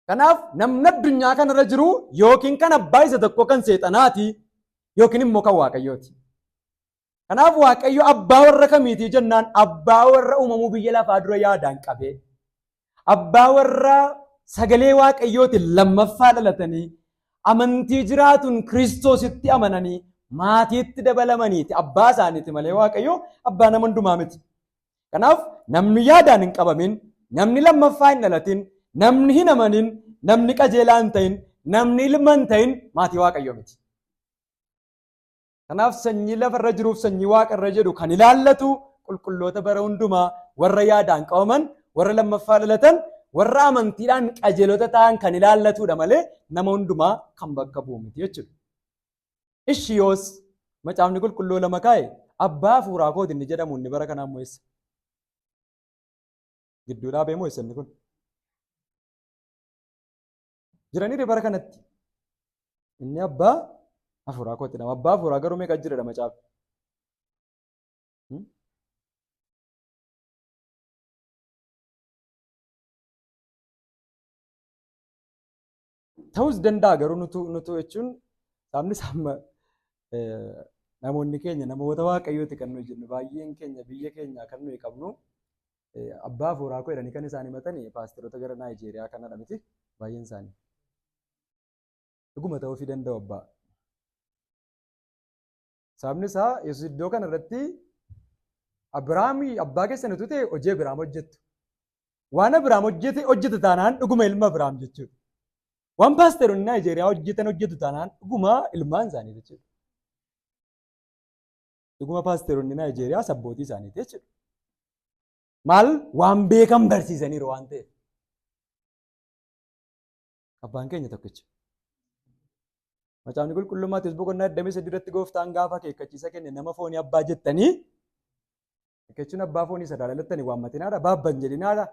[SPEAKER 1] Kanaaf namni addunyaa kanarra jiru yookiin kan abbaa isa tokko kan seexanaati yookiin immoo kan waaqayyooti. Kanaaf waaqayyo abbaa warra kamiitii jennaan abbaa warra uumamuu biyya lafaa dura yaadaan qabee abbaa warra sagalee waaqayyootiin lammaffaa dhalatanii amantii jiraatuun Kiristoositti amananii maatiitti dabalamaniiti abbaa isaaniiti malee Waaqayyo abbaa nama hundumaa miti. Kanaaf namni yaadaan hin qabamin, namni lammaffaa hin dhalatin, namni hin amanin, namni qajeelaa hin ta'in, namni ilma hin ta'in maatii Waaqayyo miti. Kanaaf sanyii lafarra jiruuf sanyii waaqarra jedhu kan ilaallatu qulqulloota bara hundumaa warra yaadaan qabaman, warra lammaffaa dhalatan, warra amantiidhaan qajeelota ta'an kan ilaallatudha malee nama hundumaa kan bakka bu'u miti jechuudha. Ishi yoos macaafni qulqulluu lama kaa'e abbaa hafuuraa kooti inni jedhamu inni bara kanaan mo'essa. Gidduudhaa bee mo'essa inni kun. Jiranii bara kanatti inni abbaa hafuuraa kooti nama abbaa hafuuraa garuu meeqa jiredha macaafni? Ta'us danda'a garuu nutu jechuun sabni samma namoonni keenya namoota waaqayyooti kan nuyi jennu baay'een keenya biyya keenya kan nuyi qabnu abbaa hafuuraa koo jedhanii kan isaan himatanii paasteroota gara Naayijeeriyaa kanadha miti baay'een isaanii. Dhuguma ta'uu danda'u abbaa. Sabni isaa Yesuus iddoo kana irratti Abiraamii abbaa keessan utuu ta'e hojii Abiraam hojjettu. Waan Abiraam hojjete taanaan dhuguma ilma Abiraam jechuudha. Waan paasteroonni Naayijeeriyaa hojjetu taanaan dhuguma ilmaan isaanii jechuudha. Dhuguma paasteroonni Naayijeeriyaa sabbootii isaaniiti jechuudha. Maal waan beekan barsiisaniiru waan ta'eef. Abbaan keenya tokkicha. Macaafni qulqulluun Maatewos boqonnaa 23 gooftaan gaafa akeekkachiisa kenne nama foonii abbaa jettanii jechuun abbaa foonii isa daalattanii waammatinaadha baabban jedhinaadha.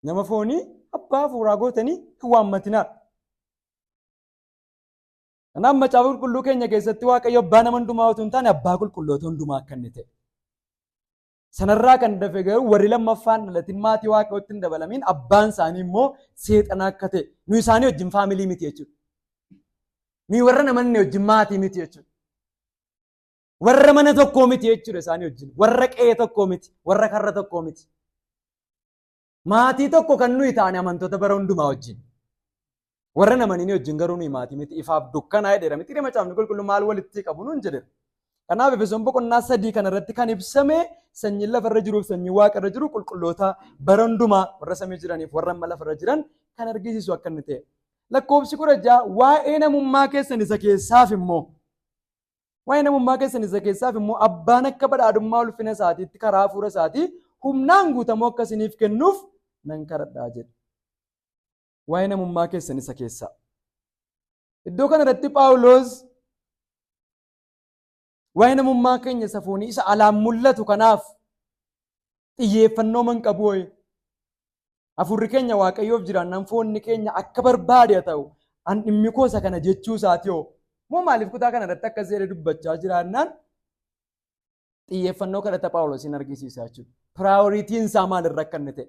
[SPEAKER 1] Nama foonii abbaa hafuuraa gootanii hin waammatinaadha. Kanaaf macaafa qulqulluu keenya keessatti Waaqayyo abbaa nama hundumaa otoo hin taane abbaa qulqulloota hundumaa akka inni ta'e. Sanarraa kan dafe garuu warri lammaffaan dhalatin maatii Waaqayyootti hin dabalamiin abbaan isaanii immoo seexana akka ta'e nuyi isaanii wajjin faamilii miti jechuudha. Nuyi warra namanne wajjin maatii miti jechuudha. Warra mana tokkoo miti jechuudha isaanii wajjin. Warra qe'ee tokkoo miti. Warra karra tokkoo miti. Maatii tokko kan nuyi taane amantoota bara hundumaa wajjin. Warra namanini wajjin garuu nuyi maatii miti. Ifaaf dukkanaa jedhera miti. Macaafni qulqulluu maal walitti qabu nuun jedhera. Kanaaf Efesoon boqonnaa 3 kanarratti kan ibsame sanyiin lafarra jiruuf sanyii waaqarra jiru qulqulloota bara hundumaa warra samii jiraniif warra amma lafarra jiran kan argisiisu akka inni ta'e. Lakkoofsi 16 waa'ee namummaa keessan isa keessaaf immoo abbaan akka badhaadhummaa ulfina isaatiitti karaa hafuura isaatii humnaan guutamuu akka isiniif kennuuf nan kadhadhaa jedhe. Waa'ee namummaa keessan isa keessaa. Iddoo kanarratti Phaawulos waa'ee namummaa keenya isa foonii isa alaan mul'atu kanaaf xiyyeeffannoo man qabu ho'i. Hafuurri keenya Waaqayyoof jiraannaan foonni keenya akka barbaade haa ta'u an dhimmi koo isa kana jechuu isaati hoo. Moo maaliif kutaa kana irratti akkas jedhee dubbachaa jiraannaan xiyyeeffannoo kadhata Phaawulosiin argisiisa jechuudha. Piraayoritiin isaa maalirra akka inni ta'e.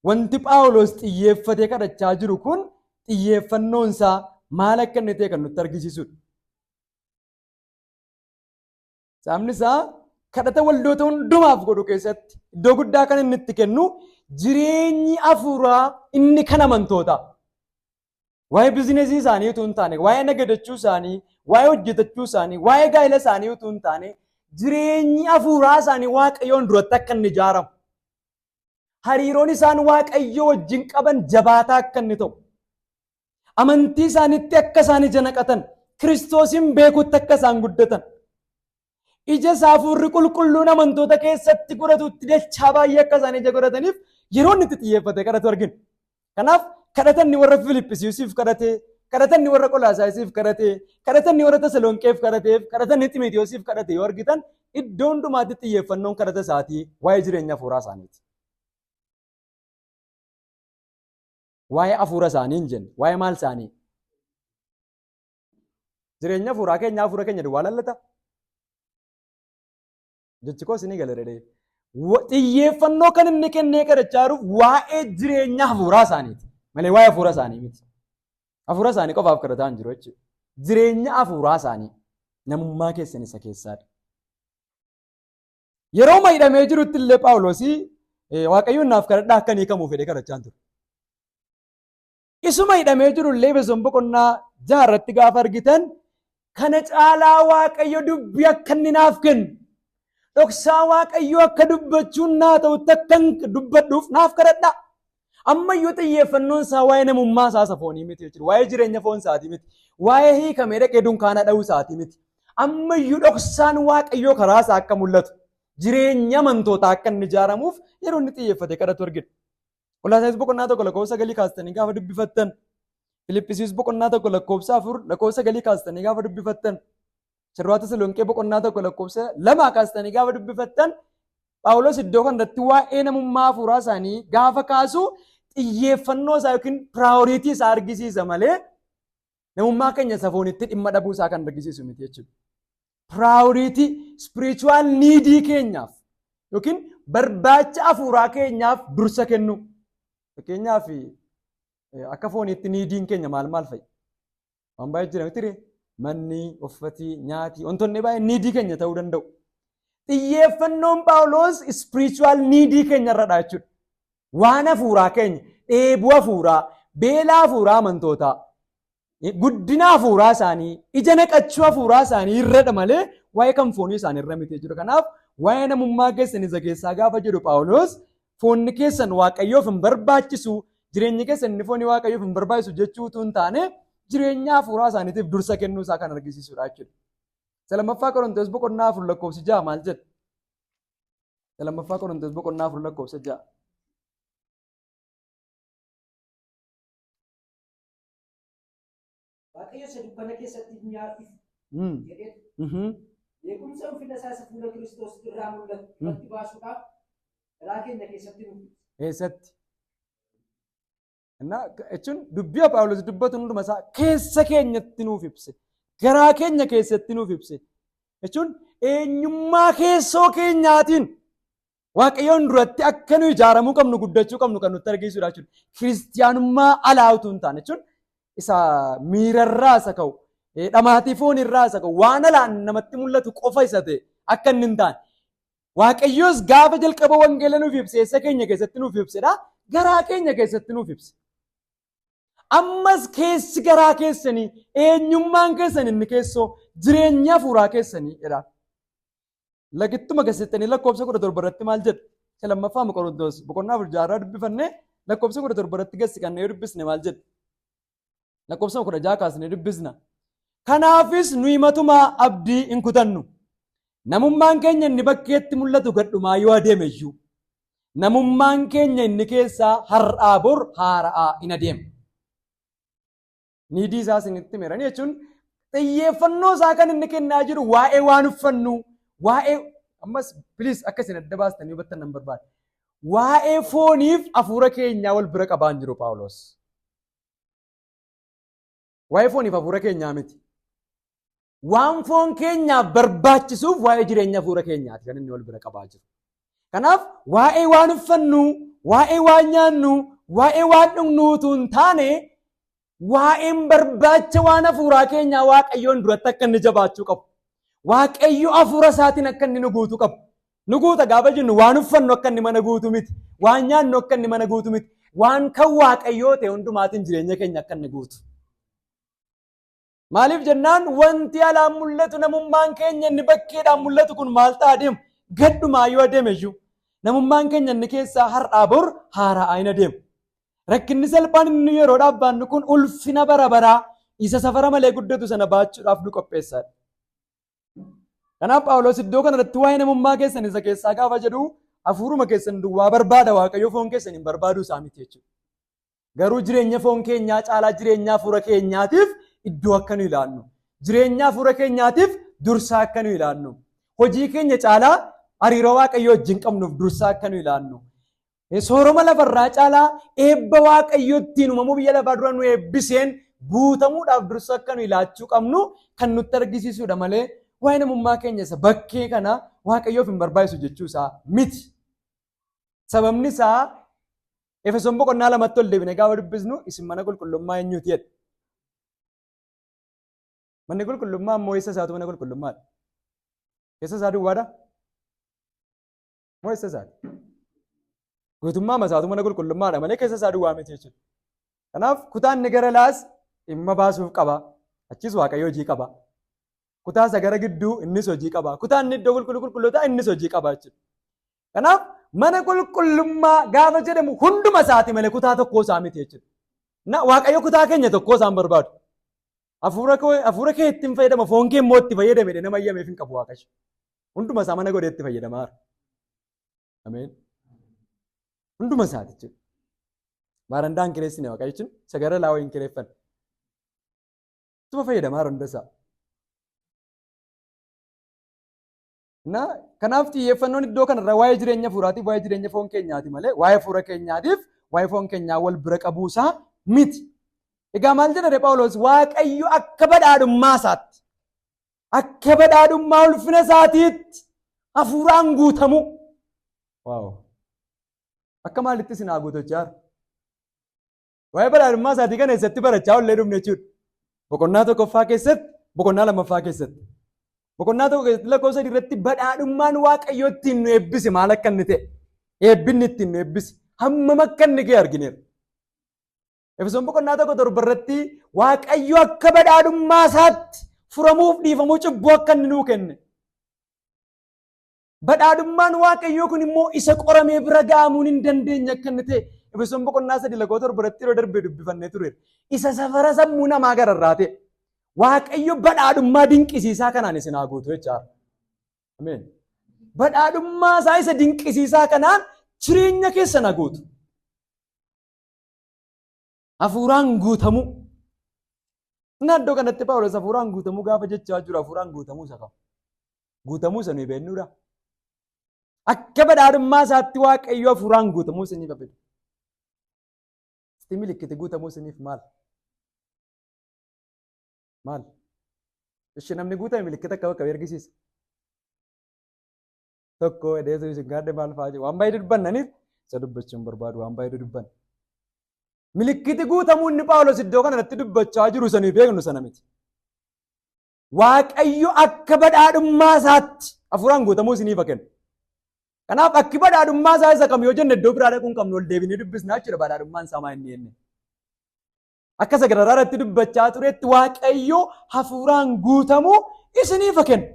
[SPEAKER 1] Wanti Phaawulos xiyyeeffatee kadhachaa jiru kun xiyyeeffannoon isaa maal akka inni ta'e kan nutti argisiisudha. Sabni isaa kadhata waldoota hundumaaf godhu keessatti iddoo guddaa kan inni itti kennu jireenyi hafuuraa inni kan amantootaa. Waa'ee bizinesii isaanii utuu hin taane, waa'ee nagadachuu isaanii, waa'ee hojjetachuu isaanii, waa'ee gaa'ela isaanii utuu hin taane jireenyi hafuuraa isaanii Waaqayyoon duratti akka inni ijaaramu. Hariiroon isaan Waaqayyoo wajjin qaban jabaataa akka inni ta'u. Amantii isaaniitti akka isaan ija naqatan, Kiristoosin beekutti akka isaan guddatan. Ija isaa hafuurri qulqulluun amantoota keessatti godhatutti dachaa baay'ee akka isaan ija godhataniif yeroo inni itti xiyyeeffate kadhatu argina. Kanaaf kadhatanni warra Filiphisiisiif kadhatee, kadhatanni warra Qolaasaayisiif kadhatee, kadhatanni warra Tasalonqeef kadhateef, kadhatanni Ximiteosiif kadhate yoo argitan iddoo hundumaatti xiyyeeffannoon kadhata isaatii waa'ee jireenya hafuuraa isaaniiti. Waa'ee hafuura isaanii hin jenne, waa'ee maal isaanii? Jireenya hafuuraa keenya duwwaa lallata. Jechi koo isinii galee xiyyeeffannoo kan inni kennee kadhachaa jiruuf waa'ee jireenya hafuuraa isaaniiti malee waa'ee hafuura isaanii miti. Hafuura isaanii qofaaf kadhataa hin jiru jechuudha. Jireenya hafuuraa isaanii namummaa keessan isa keessaadha. Yeroo hidhamee jirutti illee Phaawulos Waaqayyoon naaf kadhadhaa akka inni hiikamuuf fedhee kadhachaa ture. Isuma hidhamee jirullee Efesoon boqonnaa 6 irratti gaafa argitan kana caalaa Waaqayyo dubbii akka inni naaf kennu dhoksaa Waaqayyo akka dubbachuun naa ta'utti akkan dubbadhuuf naaf kadhadhaa. Ammayyuu xiyyeeffannoon isaa waa'ee namummaa isaa safoonii miti jechuudha. Waa'ee jireenya foon isaatii miti. Waa'ee hiikamee dhaqee dunkaana dha'uu isaatii miti. Ammayyuu dhoksaan Waaqayyoo karaa isaa akka mul'atu jireenya amantootaa akka inni ijaaramuuf yeroo inni xiyyeeffate kadhatu argina. Qolaasiyas boqonnaa 1 lakkoofsa 9 kaastanii gaafa dubbifattan. Filiphisiis boqonnaa 1 lakkoofsa 4 lakkoofsa 9 kaastanii gaafa dubbifattan. Sirraa Tasalonqee boqonnaa 1 lakkoofsa 2 kaastanii gaafa dubbifattan. Phaawulos iddoo kanatti waa'ee namummaa hafuuraa isaanii gaafa kaasu xiyyeeffannoo isaa yookiin piraayoritii isaa argisiisa malee namummaa keenya safoonitti dhimma dhabuu isaa kan argisiisu miti jechuudha. Piraayoritii spiritual niidii keenyaaf yookiin barbaacha hafuuraa keenyaaf dursa kennu. Fakkeenyaaf akka fooniitti niidiin keenya maal fa'i? Waan baay'ee jira miti manni, uffatii, nyaati wantoonni baay'ee niidii keenya ta'uu danda'u. Xiyyeeffannoon Phaawulos spiritual niidii keenya irradha jechuudha. Waan hafuuraa keenya, dheebuu hafuuraa, beelaa hafuuraa amantootaa, guddina hafuuraa isaanii, ija naqachuu hafuuraa isaanii irradha malee waa'ee kan foonii isaanii irra miti jechuudha. Kanaaf waa'ee namummaa keessan isa keessaa gaafa jedhu Phaawulos foonni keessan Waaqayyoof hin barbaachisu, jireenyi keessan inni foonii Waaqayyoof hin barbaachisu jechuutu hin taane jireenya hafuuraa isaaniitiif dursa kennuu isaa kan argisiisudha jechuudha. Lammaffaa Qorontos boqonnaa 4 lakkoofsa 6 maal jedha? Lammaffaa Qorontos boqonnaa 4 lakkoofsa 6.
[SPEAKER 2] Waaqayyo isa dukkana keessatti nyaatuuf jedhee beekumsa ulfina isaa isa fuula Kiristoos irraa mul'atu irratti baasuudhaaf garaa keenya keessatti nuuf
[SPEAKER 1] eessatti? Jechuun dubbii Phaawulos dubbatu hunduma isaa keessa keenyatti nuuf ibse. Garaa keenya keessatti nuuf ibse. Jechuun eenyummaa keessoo keenyaatiin Waaqayyoon duratti akka nu ijaaramuu qabnu, guddachuu qabnu kan nutti argisiisudha jechuudha. Kiristiyaanummaa alaa utuu hin taane jechuun isa miirarraa isa ka'u, dhamaatii foon irraa isa ka'u, waan alaan namatti mul'atu qofa isa ta'e akka inni hin taane. Waaqayyoos gaafa jalqaba wangeela nuuf ibse eessa keenya keessatti nuuf ibsedha? Garaa keenya keessatti nuuf ibse. Ammas keessi garaa keessanii, eenyummaan keessan inni keessoo, jireenya hafuuraa keessanii jedha. Lagittuma gazeexanii lakkoofsa 17 irratti maal jedha? Lammaffaa Qorontos boqonnaa 4 dubbifannee lakkoofsa 17 irratti gassi kanneen dubbisne maal jedha? Lakkoofsa 16 kaasnee dubbisna. Kanaafis nuyi matumaa abdii hin kutannu. Namummaan keenya inni bakkeetti mul'atu gadhumaa yoo adeeme iyyuu namummaan keenya inni keessaa har'aa bor haara'aa hin adeemu. Niidii isaa isinitti himeeranii jechuun xiyyeeffannoo isaa kan inni kennaa jiru waa'ee waan uffannu, waa'ee ammas piliis akka isin adda baastanii hubattan nan barbaada. Waa'ee fooniif hafuura keenyaa wal bira qabaa hin jiru Phaawulos. Waa'ee fooniif hafuura keenyaa miti. Waan foon keenyaaf barbaachisuuf waa'ee jireenya hafuura keenyaati kan inni wal bira qabaa jiru. Kanaaf waa'ee waan uffannu, waa'ee waan nyaannu, waa'ee waan dhugnu utuu hin taane waa'een barbaacha waan hafuuraa keenyaa Waaqayyoon duratti akka inni jabaachuu qabu. Waaqayyo hafuura isaatiin akka inni nu guutuu qabu. Nu guuta gaafa jennu waan uffannu akka inni mana guutu miti. Waan nyaannu akka inni mana guutu miti. Waan kan Waaqayyoo ta'e hundumaatiin jireenya keenya akka inni guutu. Maaliif jennaan wanti alaan mul'atu namummaan keenya inni bakkeedhaan mul'atu kun maal ta'a adeemu? Gadhumaa yoo adeeme iyyuu namummaan keenya inni keessaa har'aa bor haara'aa hin adeemu. Rakkinni salphaan inni yeroo dhaabbannu kun ulfina bara baraa isa safara malee guddatu sana baachuudhaaf nu qopheessaadha. Kanaaf Phaawulos iddoo kanarratti waa'ee namummaa keessan isa keessaa gaafa jedhu hafuuruma keessan duwwaa barbaada Waaqayyo foon keessan hin barbaadu isaa miti jechuudha. Garuu jireenya foon keenyaa caalaa jireenya hafuura keenyaatiif iddoo akka nu ilaallu. Jireenya hafuura keenyaatiif dursaa akka nu ilaallu. Hojii keenya caalaa hariiroo Waaqayyoo wajjin qabnuuf dursaa akka nu ilaallu. Sooroma lafarraa caalaa eebba Waaqayyoo ittiin uumamuu biyya lafaa dura nu eebbiseen guutamuudhaaf dursa akka nu ilaachuu qabnu kan nutti argisiisudha malee waa'ee namummaa keenya isa bakkee kana Waaqayyoof hin barbaachisu jechuu isaa miti. Sababni isaa Efesoon boqonnaa 2 ol deebine gaafa dubbisnu isin mana qulqullummaa eenyuuti jedha. Manni qulqullummaa immoo eessa isaatu mana qulqullummaadha? Keessa isaa duwwaadha? Moo eessa isaati? Guutummaa isaatu mana qulqullummaadha malee keessa isaa duwwaa miti jechuudha. Kanaaf kutaan inni gara laas dhimma baasuuf qaba. Achis Waaqayyo hojii qaba. Kutaa isa gara gidduu innis hojii qaba. Kutaan inni iddoo qulqullootaa innis hojii qaba jechuudha. Kanaaf mana qulqullummaa gaafa jedhamu hunduma isaati malee kutaa tokkoo isaa miti jechuudha. Waaqayyo kutaa keenya tokkoo isaan barbaadu. Hafuura kee ittiin fayyadama, foon kee immoo itti fayyadame nama ayyameef hin qabu Waaqayyo. Hunduma isaa mana godhee itti fayyadamaa jira. Ameen. Hunduma isaati jechuudha. Baarandaan kireessine Waaqayyo jechuun isa gara laawaa hin kireeffanne. Tuma fayyadamaa jira hunda isaa. Kanaaf xiyyeeffannoon iddoo kanarra waa'ee jireenya hafuuraatiif waa'ee jireenya foon keenyaati malee waa'ee hafuura keenyaatiif waa'ee foon keenyaa wal bira qabuusaa miti. Egaa maal jedhame Phaawulos Waaqayyo akka badhaadhummaa isaatti akka badhaadhummaa ulfina isaatiitti hafuuraan guutamu. Akka maalitti isin haa guutachaa jiru? Waa'ee badhaadhummaa isaatii kana eessatti barachaa ollee dhumne jechuudha. Boqonnaa tokkoffaa keessatti, boqonnaa lammaffaa keessatti. Boqonnaa tokko keessatti lakkoofsa irratti badhaadhummaan Waaqayyo ittiin nu eebbise maal akka inni ta'e, eebbinni ittiin nu eebbise hammam akka inni ga'e argineera. Efesoon boqonnaa tokko torba irratti Waaqayyo akka badhaadhummaa isaatti furamuuf dhiifamuu cubbuu akka inni nuu kenne. Badhaadhummaan Waaqayyoo kun immoo isa qoramee bira ga'amuun hin dandeenye akka inni ta'e Efesoon boqonnaa 3 lakkoofsa torba irratti yeroo darbee dubbifannee ture. Isa safara sammuu namaa gararraa ta'e. Waaqayyo badhaadhummaa dinqisiisaa kanaan isin haa guutu jechaadha. Ameen. Badhaadhummaa isaa isa dinqisiisaa kanaan jireenya keessan haa guutu. Hafuuraan guutamu. Iddoo kanatti Phaawulos hafuuraan guutamuu gaafa jechaa jiru hafuuraan guutamuu isa qaba. Guutamuu isa nuyi beeknuudha. Akka badhaadhummaa isaatti Waaqayyo hafuuraan guutamuu isiniif fedha. Isti milikkiti guutamuu isiniif maal? Maal? Ishee namni guutame milikkita akka bakka argisiisa. Tokko edeetu isin gaadde maal fa'aa jiru? Waan baay'ee dubbannaniif isa dubbachuun barbaadu waan baay'ee dubbanna. Milikkiti guutamuu inni Phaawulos iddoo kanatti dubbachaa jiru sanii beeknu sana miti. Waaqayyo akka badhaadhummaa isaatti hafuuraan guutamuu isiniif kenna. Kanaaf akki badhaadhummaa isaa isa kam yoo jenne iddoo biraa dhaquun qabnu ol deebinee dubbisnaa jechuudha badhaadhummaan isaa maa inni jenne. Akka sagaraa irratti dubbachaa turetti Waaqayyo hafuuraan guutamuu isiniif kenna.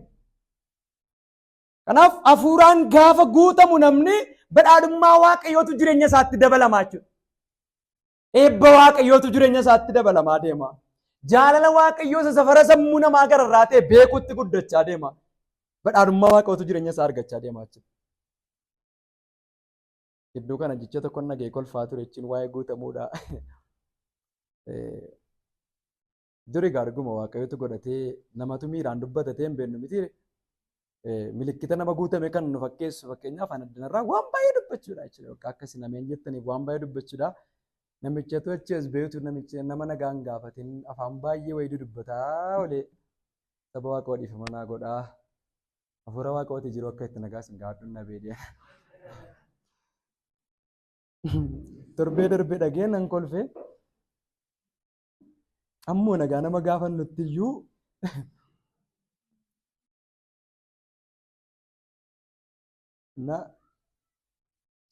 [SPEAKER 1] Kanaaf hafuuraan gaafa guutamu namni badhaadhummaa Waaqayyootu jireenya isaatti dabalamaa jechuudha. Eebba Waaqayyootu jireenya isaatti dabalamaa deema. Jaalala Waaqayyoo isa safara sammuu namaa gararraa ta'e beekuutti guddachaa deema. Badhaadhummaa Waaqayyootu jireenya isaa argachaa deema jechuudha. Iddoo kana jecha tokko nagee kolfaa ture jechuun waa'ee guutamuudha. Duri gaarguma Waaqayyootu godhatee namatu miiraan dubbatatee hin beeknu miti. Milikkita nama guutame kan nu fakkeessu fakkeenyaaf addunyaarraa waan baay'ee dubbachuudha jechuudha. Akkasii nameen jettaniif waan baay'ee dubbachuudha. Namichatu achi as beektu namicha nama nagaan gaafatiin afaan baay'ee wayii dubbataa olee saba Waaqayyoo dhiifama naa godhaa. Hafuura Waaqayyootii jiru akka itti nagaa isin gaadhuun na beediya. Torbee darbee dhageen nan kolfee. Ammoo nagaa nama gaafannutti iyyuu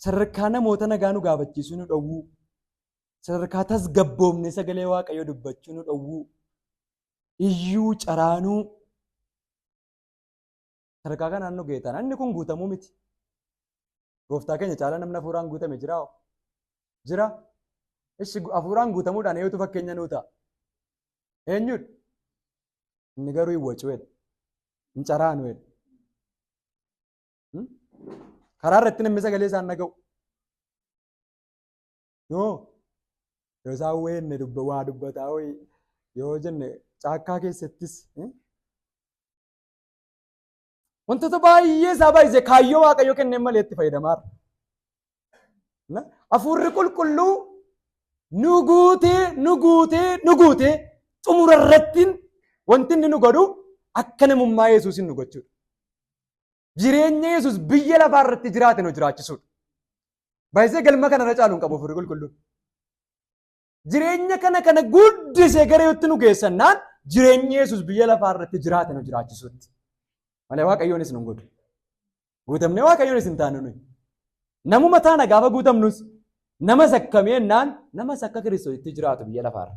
[SPEAKER 1] sadarkaa namoota nagaa nu gaafachiisuu nu dhowwuu, sadarkaa tasgabboomne sagalee Waaqayyoo dubbachuu nu dhowwuu, iyyuu caraanuu sadarkaa kanaan nu geetan. Inni kun guutamuu miti. Gooftaa keenya caalaa namni hafuuraan guutame jiraa? Jira? Ishi hafuuraan guutamuudhaan eeyyotu fakkeenya nuu ta'a? Eenyudha? Inni garuu hin wacuudha. Hin caraanuudha. Karaa irratti namni sagalee isaan dhaga'u. Yoo isaan weenne waa dubbataa wayii yoo jenne caakkaa keessattis wantoota baay'ee isaa baay'isee kaayyoo Waaqayyoo kenneen malee itti fayyadamaarra. Hafuurri qulqulluu nu guutee xumura irratti wanti inni nu godhu akka namummaa Yesuusin nu gochuudha. Jireenya Yesuus biyya lafaa irratti jiraate nu jiraachisuudha. Baay'isee galma kanarra caaluun qabu hafuurri qulqulluun. Jireenya kana guddisee gara yootti nu geessannaan jireenya Yesuus biyya lafaa irratti jiraate nu jiraachisuutti. Malee Waaqayyoonis nu godhu. Guutamnee Waaqayyoonis hin taane nuyi. Namuma taana gaafa guutamnus nama sakkameenaan nama sakka Kiristoositti jiraatu biyya lafaarra.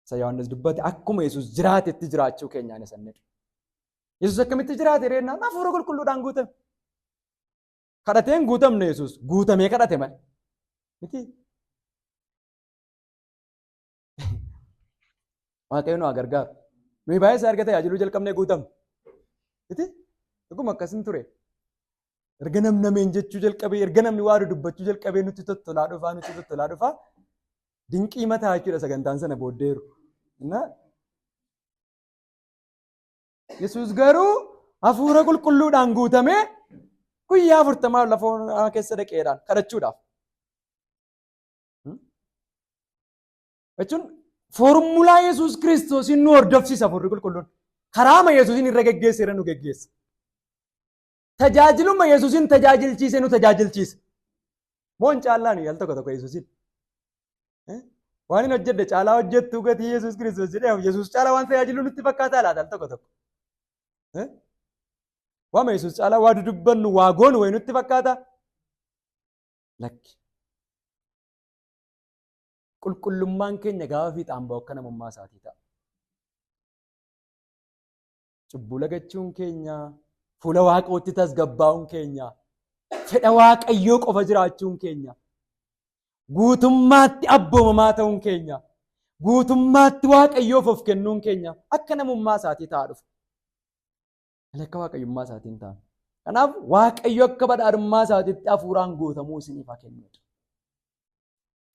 [SPEAKER 1] Isa Yohaannis dubbate akkuma Yesuus jiraatetti jiraachuu keenyaan isannedha. Yesuus akkamitti jiraate reennaan hafuura qulqulluudhaan guutame. Kadhateen guutamne Yesuus guutamee kadhate malee. Miti. Waaqayyo nu haa gargaaru. Nuyi baay'ee isaa erga tajaajiluu jalqabnee guutamne. Miti. Dhuguma akkasin ture. Erga namnameen jechuu jalqabee, erga namni waa dubbachuu jalqabee nutti tottolaa dhufaa. Dinqii mataa jechuudha sagantaan sana booddeeru. Yesuus garuu hafuura qulqulluudhaan guutamee guyyaa 40 lafa keessa dhaqeedhaan kadhachuudhaaf. Jechuun foormulaa Yesuus Kiristoosiin nu hordofsiisa hafuurri qulqulluun. Karaama Yesuusiin irra geggeesseera nu geggeessa. Tajaajiluma Yesuusiin tajaajilchiise nu tajaajilchiisa. Moon caallaan yaal tokko Yesuusiin. Waan hin hojjedhe caalaa hojjettuu gatii Yesuus Kiristoos jedhee Yesuus caalaa waan tajaajilu nutti fakkaataa laata al tokko. Waama Yesuus caalaa waa dudubbannu waa goonu wayi nutti fakkaata. Lakki. Qulqullummaan keenya gaafa fiixaan ba'u akka namummaa isaatii ta'a. Cubbuu lagachuun keenya, fuula Waaqootti tasgabbaa'uun keenya, fedha Waaqayyoo qofa jiraachuun keenya, guutummaatti abboomamaa ta'uun keenya, guutummaatti Waaqayyoof of kennuun keenya akka namummaa isaatii ta'a dhufa. Akka Waaqayyummaa isaatiin ta'a. Kanaaf Waaqayyo akka badhaadhummaa isaatiitti hafuuraan guutamuu isiniif haa kennuudha.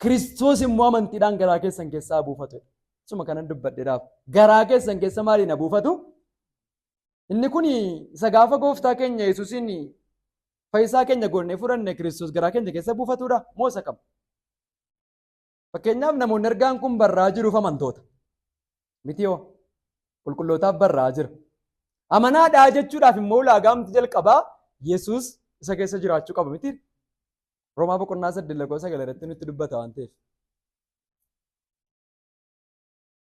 [SPEAKER 1] Kiristoos immoo amantiidhaan garaa keessan keessaa buufatudha. Suma kanan dubbadheedhaaf garaa keessan keessa maaliin buufatu? Inni kun isa gaafa gooftaa keenya Yesuusiin fayyisaa keenya goonee fudhanne Kiristoos garaa keenya keessa buufatudha moo isa qaba? Fakkeenyaaf namoonni ergaan kun barraa jiruuf amantoota. Miti yoo qulqullootaaf barraa jira. Amanaadhaa jechuudhaaf immoo ulaagaamti jalqabaa Yesuus isa keessa jiraachuu qaba miti. Roomaa boqonnaa 8 irratti nutti dubbata waan ta'eef.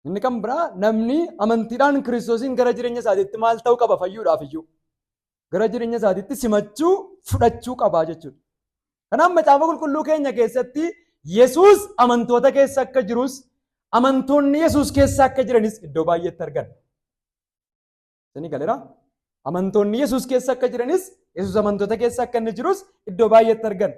[SPEAKER 1] Inni kan biraa namni amantiidhaan Kiristoosiin gara jireenya isaatiitti maal ta'uu qaba fayyuudhaaf iyyuu. Gara jireenya isaatiitti simachuu fudhachuu qabaa jechuudha. Kanaaf macaafa qulqulluu keenya keessatti Yesuus amantoota keessa akka jirus amantoonni Yesuus keessa akka jiranis iddoo baay'eetti arganna. Sini galeera. Amantoonni Yesuus keessa akka jiranis Yesuus amantoota keessa akka inni jirus iddoo baay'eetti arganna.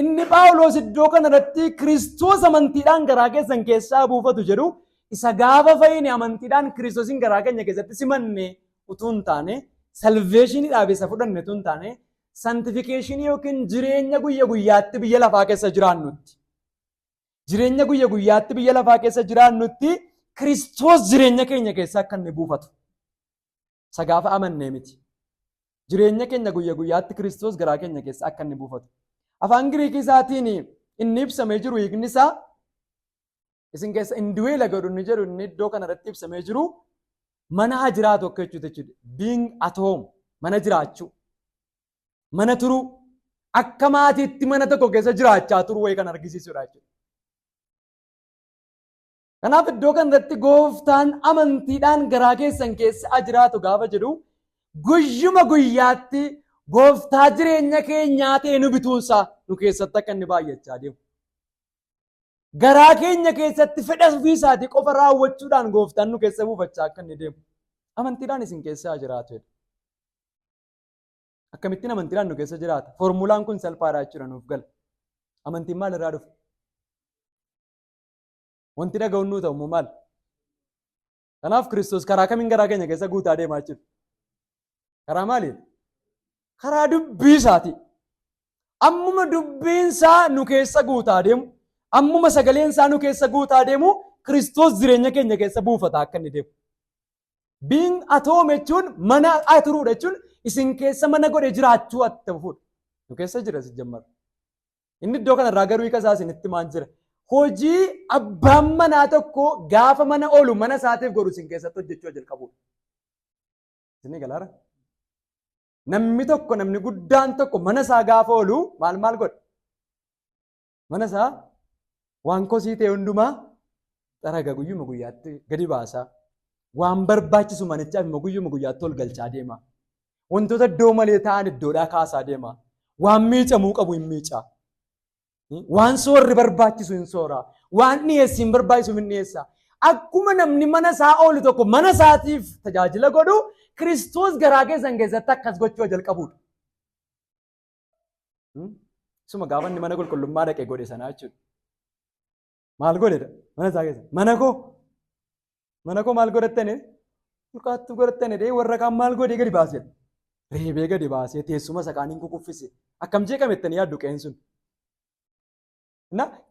[SPEAKER 1] Inni Phaawulos iddoo kanarratti Kiristoos amantiidhaan garaa keessan keessaa buufatu jedhu isa gaafa fayyine amantiidhaan Kiristoosiin garaa keenya keessatti simanne utuu hin taane salveeshiniidhaaf isa fudhanne utuu hin taane saantifikeeshinii yookiin jireenya guyya guyyaatti biyya lafaa keessa jiraannutti. Jireenya guyya guyyaatti biyya lafaa keessa jiraannutti Kiristoos jireenya keenya keessa akka inni buufatu. Isa gaafa amannee miti. Jireenya keenya guyya guyyaatti Kiristoos garaa keenya keessa akka inni buufatu. Afaan Giriikii isaatiin inni ibsamee jiru hiikni isaa isin keessa induweela godhu inni jedhu inni iddoo kanarratti ibsamee jiru mana haa jiraatu akka jechuudha. Being at home mana jiraachuu. Mana turuu akka maatiitti mana tokko keessa jiraachaa turuu wayii kan argisiisudha jechuudha. Kanaaf iddoo kanarratti gooftaan amantiidhaan garaa keessan keessa haa jiraatu gaafa jedhu guyyuma guyyaatti gooftaa jireenya keenyaa ta'e nu bituunsaa nu keessatti akka inni baay'achaa deemu. Garaa keenya keessatti fedha ofii isaatii qofa raawwachuudhaan gooftaan nu keessa buufachaa akka inni deemu. Amantiidhaan isin keessa haa jiraatu. Akkamittiin amantiidhaan nu keessa jiraata? Foormulaan kun salphaadhaa jechuudha nuuf gala. Amantiin maal irraa dhufa? Wanti dhaga'uun nuu ta'u maal? Kanaaf Kiristoos karaa kamiin garaa keenya keessa guutaa deemaa jiru? Karaa maaliin? Karaa dubbii isaati. Ammuma dubbiin isaa nu keessa guutaa deemu, ammuma sagaleen isaa nu keessa guutaa deemu, Kiristoos jireenya keenya keessa buufataa akka inni deemu. Being at home jechuun mana turuudha jechuun isin keessa mana godhe jiraachuu akka fuudha. Nu keessa jira si jammata. Inni iddoo kanarraa garuu hiika isaa isinitti maal jira? Hojii abbaan manaa tokko gaafa mana oolu mana isaatiif godhu isin keessatti hojjechuu jalqabuudha. Isin galaara? Namni tokko namni guddaan tokko mana isaa gaafa oolu maal godha? Mana isaa waan kosii ta'e hundumaa xaraga guyyuma guyyaatti gadi baasaa. Waan barbaachisu manichaaf immoo guyyuma guyyaatti ol galchaa deema. Wantoota iddoo malee ta'an iddoodhaa kaasaa deema. Waan miicamuu qabu hin miicaa. Waan soorri barbaachisu hin soora. Waan dhiyeessi hin barbaachisu hin dhiyeessa. Akkuma namni mana isaa oolu tokko mana isaatiif tajaajila godhu Kiristoos garaa keessan keessatti akkas gochuu jalqabudha. Suma gaafa inni mana qulqullummaa dhaqee godhe sanaa jechuudha. Maal godhedha? Mana isaa keessa. Mana koo maal godhattane? Dhukaattuu godhattane warra kaan maal godhee gadi baasee? Reebee gadi baasee teessuma isaa kaaniin kukuffise. Akkam jeeqamettanii yaaddu qe'een sun.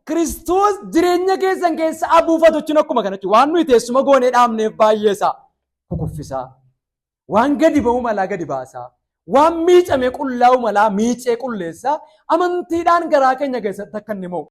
[SPEAKER 1] Kiristoos jireenya keessan keessa abuufatu jechuun akkuma kanatti waan nuyi teessuma goonee dhaabneef baay'ee isaa kukuffisaa. Waan gadi ba'u malaa gadi baasaa. Waan miicame qullaa'u malaa miicee qulleessaa. Amantiidhaan garaa keenya keessatti akka inni mo'u.